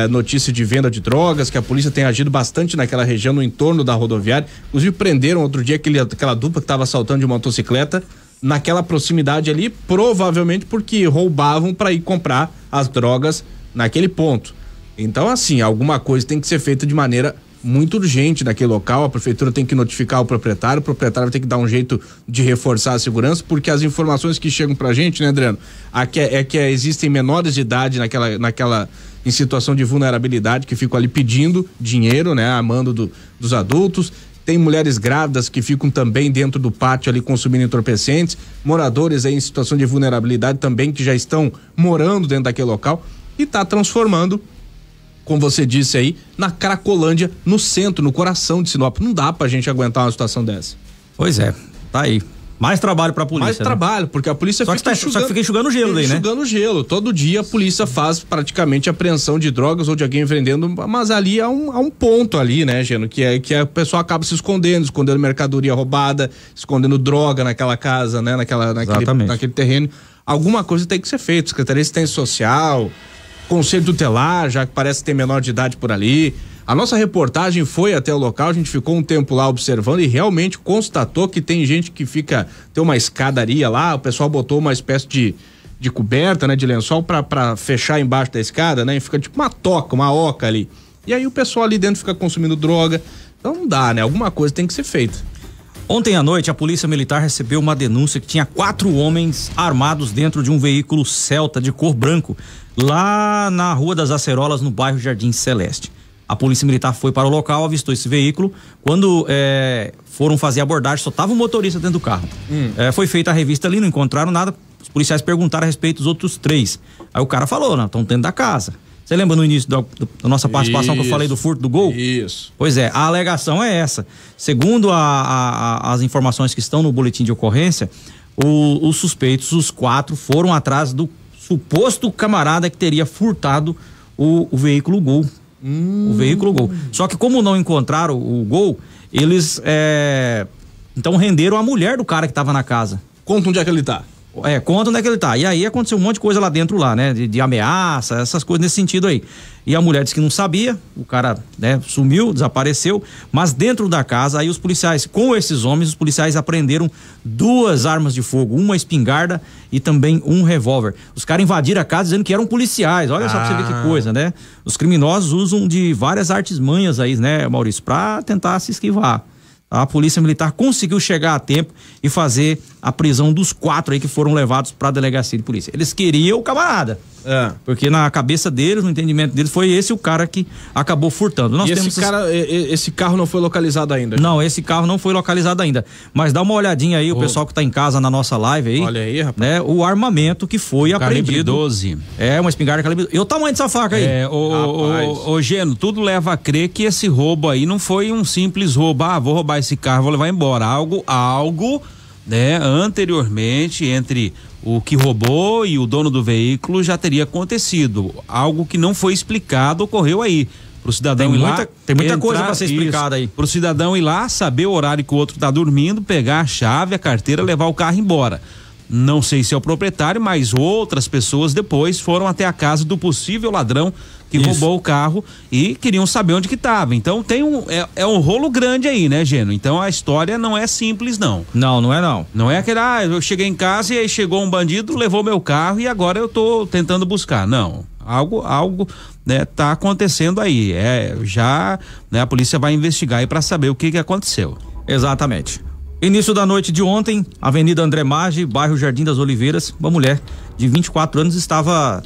S3: notícia de venda de drogas, que a polícia tem agido bastante naquela região, no entorno da rodoviária. Inclusive prenderam outro dia aquela dupla que estava assaltando de motocicleta naquela proximidade ali, provavelmente porque roubavam para ir comprar as drogas naquele ponto. Então, assim, alguma coisa tem que ser feita de maneira muito urgente naquele local. A prefeitura tem que notificar o proprietário vai ter que dar um jeito de reforçar a segurança, porque as informações que chegam pra gente, né, Adriano, é que existem menores de idade em situação de vulnerabilidade que ficam ali pedindo dinheiro, né, a mando dos adultos. Tem mulheres grávidas que ficam também dentro do pátio ali consumindo entorpecentes, moradores aí em situação de vulnerabilidade também que já estão morando dentro daquele local e tá transformando, como você disse aí, na Cracolândia, no centro, no coração de Sinop. Não dá pra gente aguentar uma situação dessa.
S20: Pois é, tá aí. Mais trabalho pra polícia.
S3: Mais trabalho, porque a polícia
S20: só fica enxugando gelo daí, né?
S3: Enxugando gelo. Todo dia a polícia faz praticamente apreensão de drogas ou de alguém vendendo, mas ali há um ponto ali, né, Geno, que a pessoa acaba se escondendo mercadoria roubada, escondendo droga naquela casa, né, naquele terreno. Alguma coisa tem que ser feita. Secretaria de Assistência Social, Conselho Tutelar, já que parece ter menor de idade por ali. A nossa reportagem foi até o local, a gente ficou um tempo lá observando e realmente constatou que tem gente que tem uma escadaria lá, o pessoal botou uma espécie de coberta, né, de lençol pra fechar embaixo da escada, né, e fica tipo uma oca ali. E aí o pessoal ali dentro fica consumindo droga. Então não dá, né, alguma coisa tem que ser feita.
S20: Ontem à noite, a Polícia Militar recebeu uma denúncia que tinha 4 homens armados dentro de um veículo Celta de cor branco, lá na Rua das Acerolas, no bairro Jardim Celeste. A Polícia Militar foi para o local, avistou esse veículo. Quando foram fazer a abordagem, só tava o motorista dentro do carro. Foi feita a revista ali, não encontraram nada. Os policiais perguntaram a respeito dos outros 3. Aí o cara falou, não, estão dentro da casa. Você lembra no início da nossa participação que eu falei do furto do Gol?
S3: Isso.
S20: Pois é, a alegação é essa. Segundo as informações que estão no boletim de ocorrência, os suspeitos, os 4, foram atrás do suposto camarada que teria furtado o veículo Gol. O veículo Gol. Só que como não encontraram o Gol, eles então renderam a mulher do cara que estava na casa.
S3: Conta onde é que ele tá.
S20: Conta onde é que ele tá. E aí aconteceu um monte de coisa lá dentro lá, né? De ameaça, essas coisas nesse sentido aí. E a mulher disse que não sabia, o cara, né, sumiu, desapareceu, mas dentro da casa, aí os policiais, com esses homens, os policiais apreenderam 2 armas de fogo, uma espingarda e também um revólver. Os caras invadiram a casa dizendo que eram policiais, olha só pra você ver que coisa, né? Os criminosos usam de várias artimanhas aí, né, Maurício, pra tentar se esquivar. A Polícia Militar conseguiu chegar a tempo e fazer a prisão dos 4 aí que foram levados para a delegacia de polícia. Eles queriam o camarada. Porque na cabeça deles, no entendimento deles, foi esse o cara que acabou furtando.
S3: Esse carro não foi localizado ainda?
S20: Não, esse carro não foi localizado ainda. Mas dá uma olhadinha aí, o pessoal que tá em casa na nossa live aí.
S3: Olha aí, rapaz.
S20: Né, o armamento que foi apreendido.
S5: Calibre 12.
S20: Uma espingarda calibre 12. E o tamanho dessa faca aí?
S5: Ô Geno, tudo leva a crer que esse roubo aí não foi um simples roubo. Vou roubar esse carro, vou levar embora. Algo, né, anteriormente entre o que roubou e o dono do veículo já teria acontecido. Algo que não foi explicado ocorreu aí. Pro cidadão ir lá.
S20: Tem muita coisa para ser explicada aí.
S5: Pro cidadão ir lá, saber o horário que o outro tá dormindo, pegar a chave, a carteira, levar o carro embora. Não sei se é o proprietário, mas outras pessoas depois foram até a casa do possível ladrão que roubou o carro e queriam saber onde que tava. Então tem um rolo grande aí, né, Geno? Então a história não é simples, não.
S20: Não é não.
S5: Não é aquele, eu cheguei em casa e aí chegou um bandido, levou meu carro e agora eu tô tentando buscar. Não. Algo, né, tá acontecendo aí. Já, né, a polícia vai investigar aí para saber o que aconteceu.
S20: Exatamente. Início da noite de ontem, Avenida André Maggi, bairro Jardim das Oliveiras, uma mulher de 24 anos estava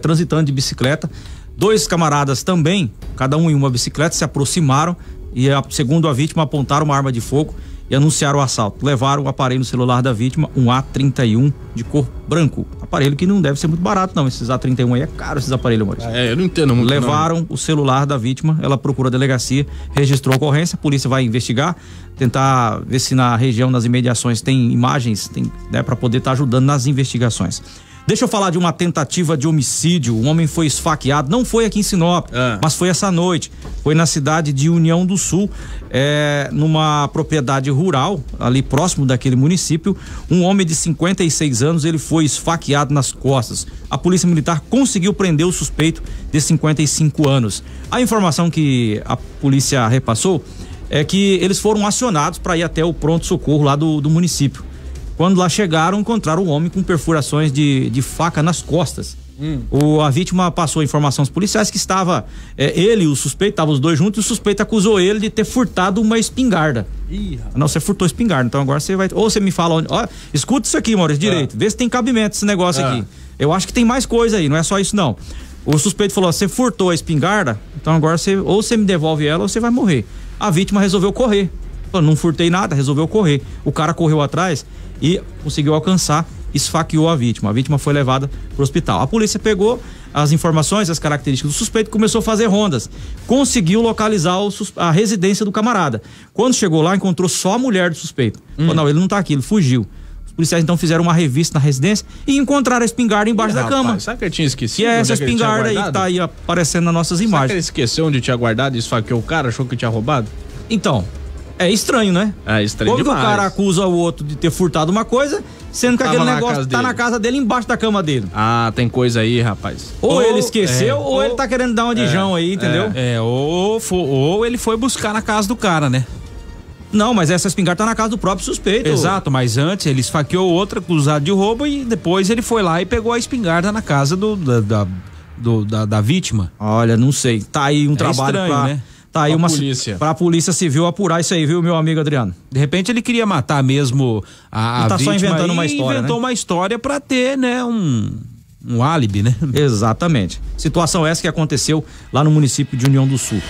S20: transitando de bicicleta. 2 camaradas também, cada um em uma bicicleta, se aproximaram e, segundo a vítima, apontaram uma arma de fogo e anunciaram o assalto. Levaram o aparelho celular da vítima, um A31 de cor branco. Aparelho que não deve ser muito barato, não. Esses A31 aí é caro, esses aparelhos, Maurício.
S3: Eu não entendo muito.
S20: Levaram o celular da vítima, ela procurou a delegacia, registrou a ocorrência, a polícia vai investigar, tentar ver se na região, nas imediações, tem imagens, né, para poder estar ajudando nas investigações. Deixa eu falar de uma tentativa de homicídio. Um homem foi esfaqueado, não foi aqui em Sinop, mas foi essa noite. Foi na cidade de União do Sul, numa propriedade rural, ali próximo daquele município. Um homem de 56 anos, ele foi esfaqueado nas costas. A polícia militar conseguiu prender o suspeito de 55 anos. A informação que a polícia repassou é que eles foram acionados para ir até o pronto-socorro lá do município. Quando lá chegaram, encontraram o homem com perfurações de faca nas costas. A vítima passou a informação aos policiais que estava ele e o suspeito, estavam os dois juntos, e o suspeito acusou ele de ter furtado uma espingarda. Não, você furtou espingarda, então agora você vai... Ou você me fala onde... Ó, escuta isso aqui, Maurício, direito, vê se tem cabimento esse negócio aqui. Eu acho que tem mais coisa aí, não é só isso não. O suspeito falou, você furtou a espingarda, então agora ou você me devolve ela ou você vai morrer. A vítima resolveu correr. Falou, não furtei nada, resolveu correr. O cara correu atrás e conseguiu alcançar, esfaqueou a vítima. A vítima foi levada para o hospital. A polícia pegou as informações, as características do suspeito e começou a fazer rondas. Conseguiu localizar a residência do camarada. Quando chegou lá, encontrou só a mulher do suspeito. Falou, não, ele não tá aqui, ele fugiu. Os policiais então fizeram uma revista na residência e encontraram a espingarda embaixo da cama.
S3: Sabe que eu tinha esquecido?
S20: Que é essa espingarda aí que tá aí aparecendo nas nossas imagens.
S3: Será que ele esqueceu onde tinha guardado e esfaqueou o cara, achou que tinha roubado?
S20: Então, é estranho, né?
S3: É estranho
S20: Como
S3: demais.
S20: que o cara acusa o outro de ter furtado uma coisa, sendo que aquele negócio tá na casa dele, embaixo da cama dele?
S3: Ah, tem coisa aí, rapaz.
S20: Ou ele esqueceu, ou ele tá querendo dar uma de Jão aí, entendeu?
S5: Ou ele foi buscar na casa do cara, né?
S20: Não, mas essa espingarda tá na casa do próprio suspeito.
S5: Exato, mas antes ele esfaqueou outra acusado de roubo e depois ele foi lá e pegou a espingarda na casa da vítima.
S20: Olha, não sei. Tá aí um trabalho
S5: estranho, né?
S20: Tá aí pra polícia civil apurar isso aí, viu, meu amigo Adriano?
S5: De repente ele queria matar mesmo a
S20: tá
S5: vítima.
S20: Só inventando uma história,
S5: inventou uma história pra ter, né, um álibi, né?
S20: Exatamente. Situação essa que aconteceu lá no município de União do Sul.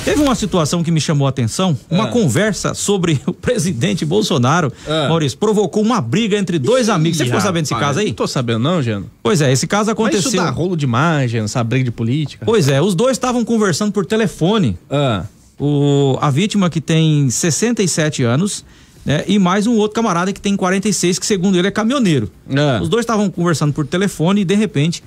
S20: Teve uma situação que me chamou a atenção, uma conversa sobre o presidente Bolsonaro, Maurício, provocou uma briga entre dois amigos. Você ficou sabendo desse caso aí?
S3: Não tô sabendo não, Geno.
S20: Pois é, esse caso aconteceu.
S3: Mas isso dá rolo demais, Geno, essa briga de política.
S20: Pois é, os dois estavam conversando por telefone. A vítima que tem 67 anos, né, e mais um outro camarada que tem 46, que segundo ele é caminhoneiro. Os dois estavam conversando por telefone e de repente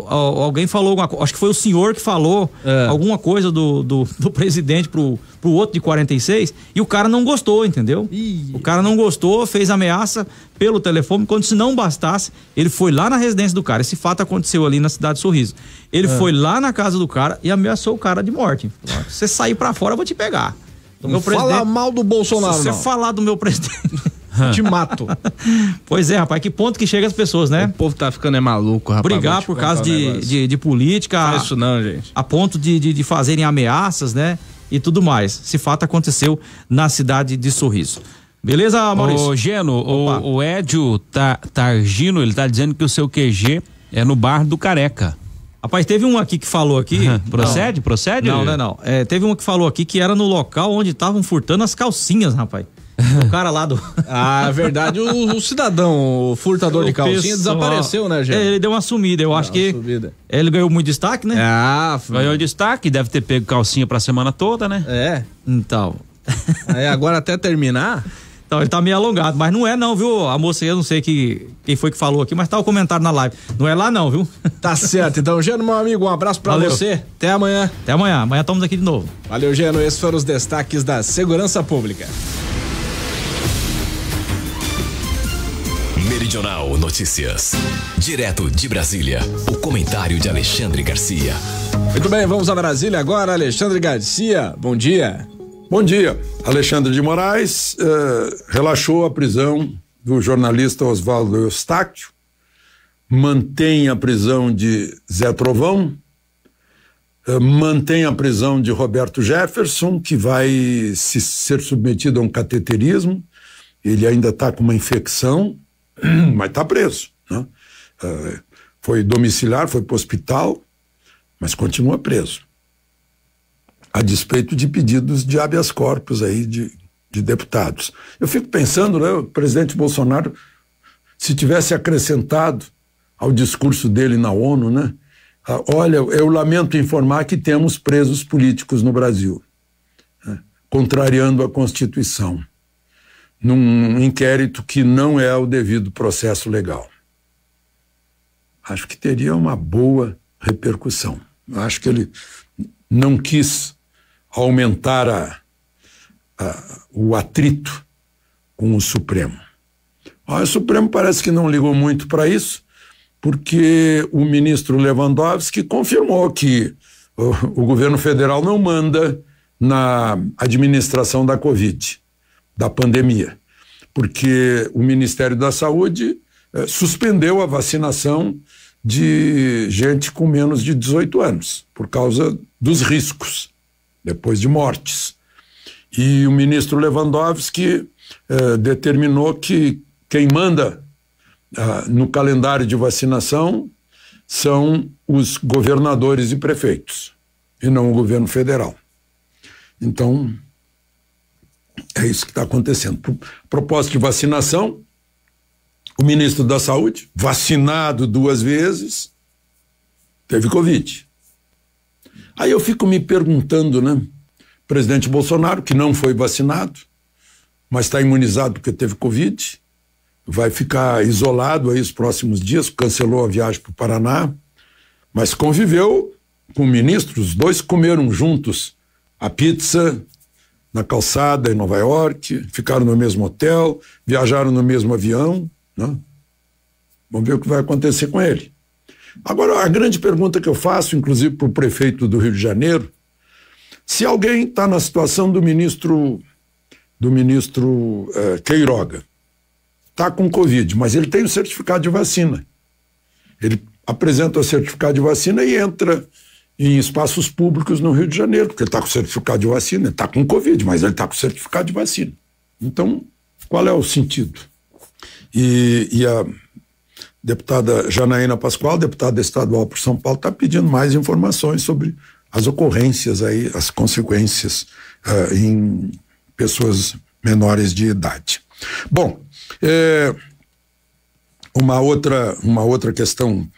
S20: alguém falou acho que foi o senhor que falou alguma coisa do presidente pro outro de 46 e o cara não gostou, entendeu? O cara não gostou, fez ameaça pelo telefone, quando se não bastasse, ele foi lá na residência do cara. Esse fato aconteceu ali na cidade de Sorriso. Ele foi lá na casa do cara e ameaçou o cara de morte. Se você sair pra fora, eu vou te pegar.
S3: Não fala mal do Bolsonaro,
S20: se você falar do meu presidente,
S3: te mato.
S20: Pois é, rapaz, que ponto que chega as pessoas, né?
S3: O povo tá ficando maluco, rapaz.
S20: Brigar por causa de política.
S3: Não faz isso não, gente.
S20: A ponto de fazerem ameaças, né? E tudo mais. Esse fato aconteceu na cidade de Sorriso. Beleza, Maurício?
S5: Ô, Geno, o Edio Targino, ele tá dizendo que o seu QG é no bar do Careca.
S20: Rapaz, teve um aqui que falou aqui...
S5: Procede?
S20: Não. Teve um que falou aqui que era no local onde estavam furtando as calcinhas, rapaz. O cara lá do...
S3: Ah, verdade, o cidadão, o furtador de calcinha desapareceu, né, gente?
S20: Ele deu uma sumida, eu acho que ele ganhou muito destaque, né?
S5: Ganhou destaque, deve ter pego calcinha pra semana toda, né?
S20: Então...
S3: agora até terminar...
S20: Então, ele tá meio alongado, mas não é não, viu? A moça aí, eu não sei quem foi que falou aqui, mas tá o comentário na live. Não é lá não, viu?
S3: Tá certo. Então, Geno, meu amigo, um abraço pra você. Até amanhã.
S20: Até amanhã. Amanhã estamos aqui de novo.
S3: Valeu, Geno. Esses foram os destaques da segurança pública.
S1: Meridional Notícias. Direto de Brasília. O comentário de Alexandre Garcia.
S3: Muito bem, vamos a Brasília agora. Alexandre Garcia, bom dia.
S6: Bom dia. Alexandre de Moraes relaxou a prisão do jornalista Oswaldo Eustáquio, mantém a prisão de Zé Trovão, mantém a prisão de Roberto Jefferson, que vai ser submetido a um cateterismo. Ele ainda está com uma infecção, mas está preso, né? Foi domiciliar, foi para o hospital, mas continua preso, a despeito de pedidos de habeas corpus aí de deputados. Eu fico pensando, né, o presidente Bolsonaro, se tivesse acrescentado ao discurso dele na ONU, né, olha, eu lamento informar que temos presos políticos no Brasil, né, contrariando a Constituição, num inquérito que não é o devido processo legal. Acho que teria uma boa repercussão. Acho que ele não quis aumentar o atrito com o Supremo. O Supremo parece que não ligou muito para isso, porque o ministro Lewandowski confirmou que o governo federal não manda na administração da Covid, da pandemia, porque o Ministério da Saúde suspendeu a vacinação de gente com menos de 18 anos, por causa dos riscos, depois de mortes. E o ministro Lewandowski determinou que quem manda no calendário de vacinação são os governadores e prefeitos, e não o governo federal. Então, é isso que está acontecendo. Propósito de vacinação, o ministro da Saúde, vacinado 2 vezes, teve Covid. Aí eu fico me perguntando, né? O presidente Bolsonaro, que não foi vacinado, mas está imunizado porque teve Covid, vai ficar isolado aí os próximos dias, cancelou a viagem para o Paraná, mas conviveu com o ministro, os dois comeram juntos a pizza na calçada em Nova York, ficaram no mesmo hotel, viajaram no mesmo avião, né? Vamos ver o que vai acontecer com ele. Agora, a grande pergunta que eu faço, inclusive para o prefeito do Rio de Janeiro, se alguém está na situação do ministro Queiroga, está com Covid, mas ele tem o certificado de vacina. Ele apresenta o certificado de vacina e entra em espaços públicos no Rio de Janeiro, porque ele está com o certificado de vacina, ele está com Covid, mas ele está com o certificado de vacina. Então, qual é o sentido? E a deputada Janaína Pascoal, deputada estadual por São Paulo, está pedindo mais informações sobre as ocorrências aí, as consequências em pessoas menores de idade. Bom, uma outra questão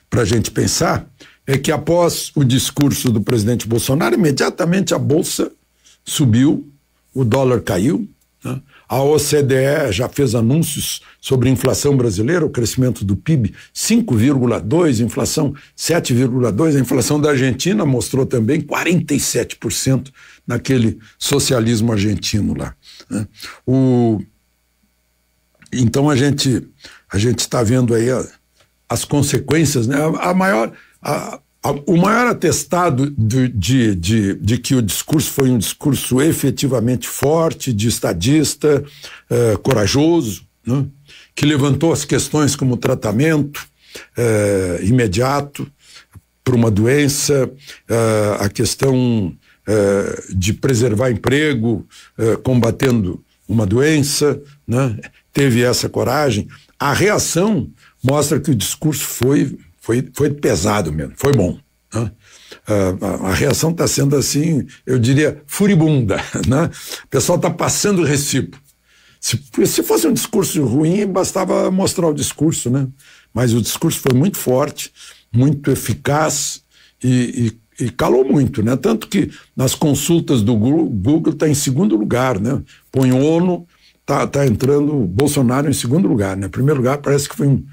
S6: para a gente pensar é que após o discurso do presidente Bolsonaro, imediatamente a bolsa subiu, o dólar caiu, né? A OCDE já fez anúncios sobre a inflação brasileira, o crescimento do PIB 5,2%, inflação 7,2%, a inflação da Argentina mostrou também 47% naquele socialismo argentino lá, né? Então a gente está vendo aí as consequências, né? O maior atestado de que o discurso foi um discurso efetivamente forte, de estadista, corajoso, né? Que levantou as questões como tratamento imediato para uma doença, a questão de preservar emprego, combatendo uma doença, né? Teve essa coragem. A reação mostra que o discurso foi pesado mesmo, foi bom, né? A reação está sendo assim, eu diria, furibunda, né? O pessoal está passando o recibo. Se fosse um discurso ruim, bastava mostrar o discurso, né? Mas o discurso foi muito forte, muito eficaz e calou muito, né? Tanto que nas consultas do Google está em segundo lugar, né? Põe ONU, tá entrando Bolsonaro em segundo lugar, né? Em primeiro lugar parece que foi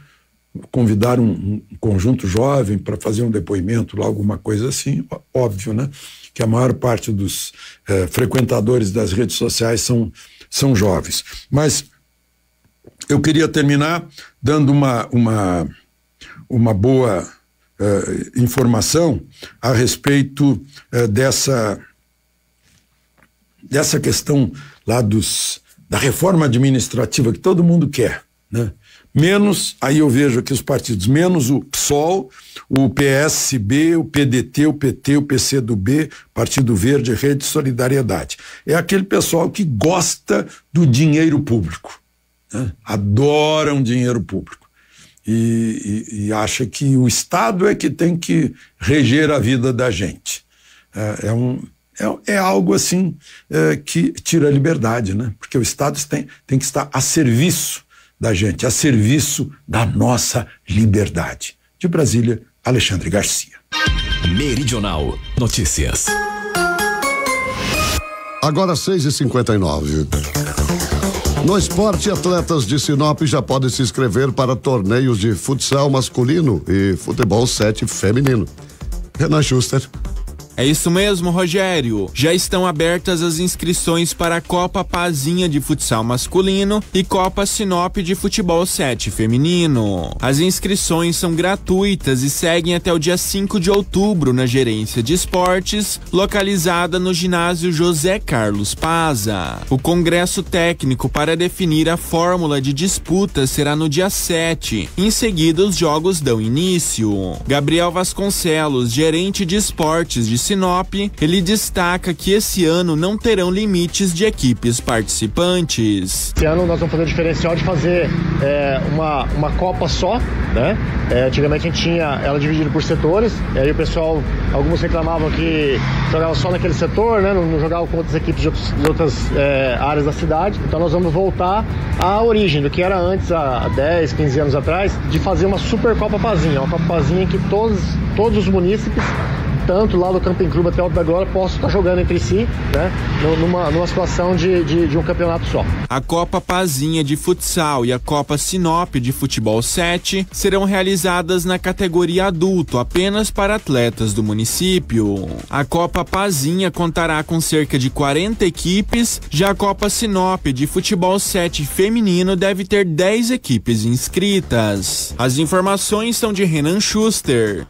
S6: convidar um conjunto jovem para fazer um depoimento lá, alguma coisa assim, óbvio, né? Que a maior parte dos frequentadores das redes sociais são jovens. Mas eu queria terminar dando uma boa informação a respeito dessa questão lá da reforma administrativa que todo mundo quer, né? Menos, aí eu vejo aqui os partidos, menos o PSOL, o PSB, o PDT, o PT, o PCdoB, Partido Verde, Rede Solidariedade. É aquele pessoal que gosta do dinheiro público, né? Adoram dinheiro público. E acha que o Estado é que tem que reger a vida da gente. É algo assim que tira a liberdade, né? Porque o Estado tem que estar a serviço da gente, a serviço da nossa liberdade. De Brasília, Alexandre Garcia.
S1: Meridional Notícias.
S2: Agora 6h59. No esporte, atletas de Sinop já podem se inscrever para torneios de futsal masculino e futebol 7 feminino. Renan Schuster.
S9: É isso mesmo, Rogério. Já estão abertas as inscrições para a Copa Pazinha de futsal masculino e Copa Sinop de futebol 7 feminino. As inscrições são gratuitas e seguem até o dia 5 de outubro na Gerência de Esportes, localizada no ginásio José Carlos Paza. O congresso técnico para definir a fórmula de disputa será no dia 7. Em seguida, os jogos dão início. Gabriel Vasconcelos, gerente de esportes de Sinop, ele destaca que esse ano não terão limites de equipes participantes.
S8: Esse ano nós vamos fazer o diferencial de fazer uma Copa só, né? Antigamente a gente tinha ela dividida por setores, e aí o pessoal, alguns reclamavam que jogava só naquele setor, né? Não jogava com outras equipes de outras áreas da cidade. Então nós vamos voltar à origem do que era antes, há 10, 15 anos atrás, de fazer uma super Copa Pazinha, uma Copa Pazinha que todos os munícipes, tanto lá do Camping Clube até o Alto da Glória, possam estar jogando entre si, né? Numa situação de um campeonato só.
S9: A Copa Pazinha de futsal e a Copa Sinop de futebol 7 serão realizadas na categoria adulto, apenas para atletas do município. A Copa Pazinha contará com cerca de 40 equipes, já a Copa Sinop de futebol 7 feminino deve ter 10 equipes inscritas. As informações são de Renan Schuster.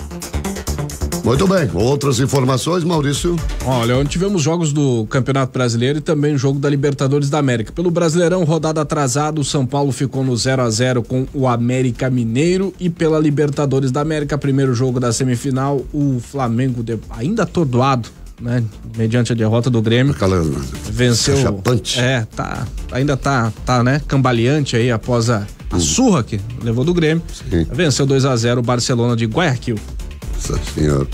S2: Muito bem, outras informações, Maurício?
S3: Olha, onde tivemos jogos do Campeonato Brasileiro e também o jogo da Libertadores da América. Pelo Brasileirão, rodada atrasada, o São Paulo ficou no 0-0 com o América Mineiro, e pela Libertadores da América, primeiro jogo da semifinal, o Flamengo, ainda atordoado, né, mediante a derrota do Grêmio, venceu.
S2: Chapante.
S3: Ainda tá, né, cambaleante aí após a surra que levou do Grêmio. Sim. Venceu 2-0 o Barcelona de Guayaquil.
S2: Nossa senhora.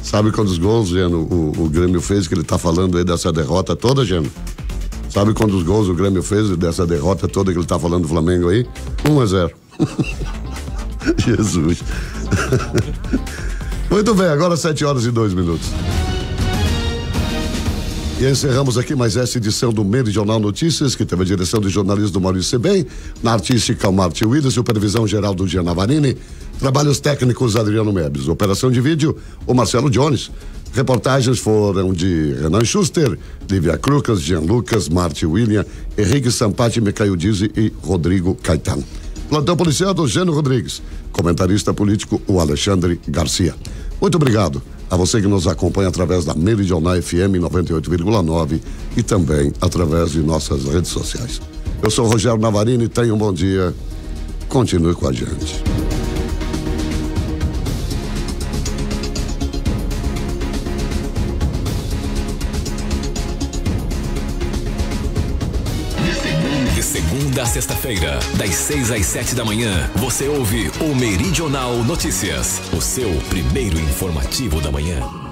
S2: Sabe quantos gols, Geno, o Grêmio fez, que ele tá falando aí dessa derrota toda, Geno? Sabe quantos gols o Grêmio fez dessa derrota toda que ele tá falando do Flamengo aí? 1-0. Jesus. Muito bem, agora 7h02. E encerramos aqui mais essa edição do Meridional Notícias, que teve a direção de jornalismo do Maurício Sebem, na artística o Martin Willis, supervisão geral do Gian Navarini, trabalhos técnicos Adriano Mebes, operação de vídeo o Marcelo Jones, reportagens foram de Renan Schuster, Lívia Crucas, Jean Lucas, Martin William, Henrique Sampati, Micael Dizzi e Rodrigo Caetano. Plantão policial do Geno Rodrigues, comentarista político o Alexandre Garcia. Muito obrigado a você que nos acompanha através da Meridional FM 98,9 e também através de nossas redes sociais. Eu sou o Rogério Navarini, tenha um bom dia, continue com a gente.
S1: De segunda a sexta-feira, das 6 às 7 da manhã, você ouve o Meridional Notícias, o seu primeiro informativo da manhã.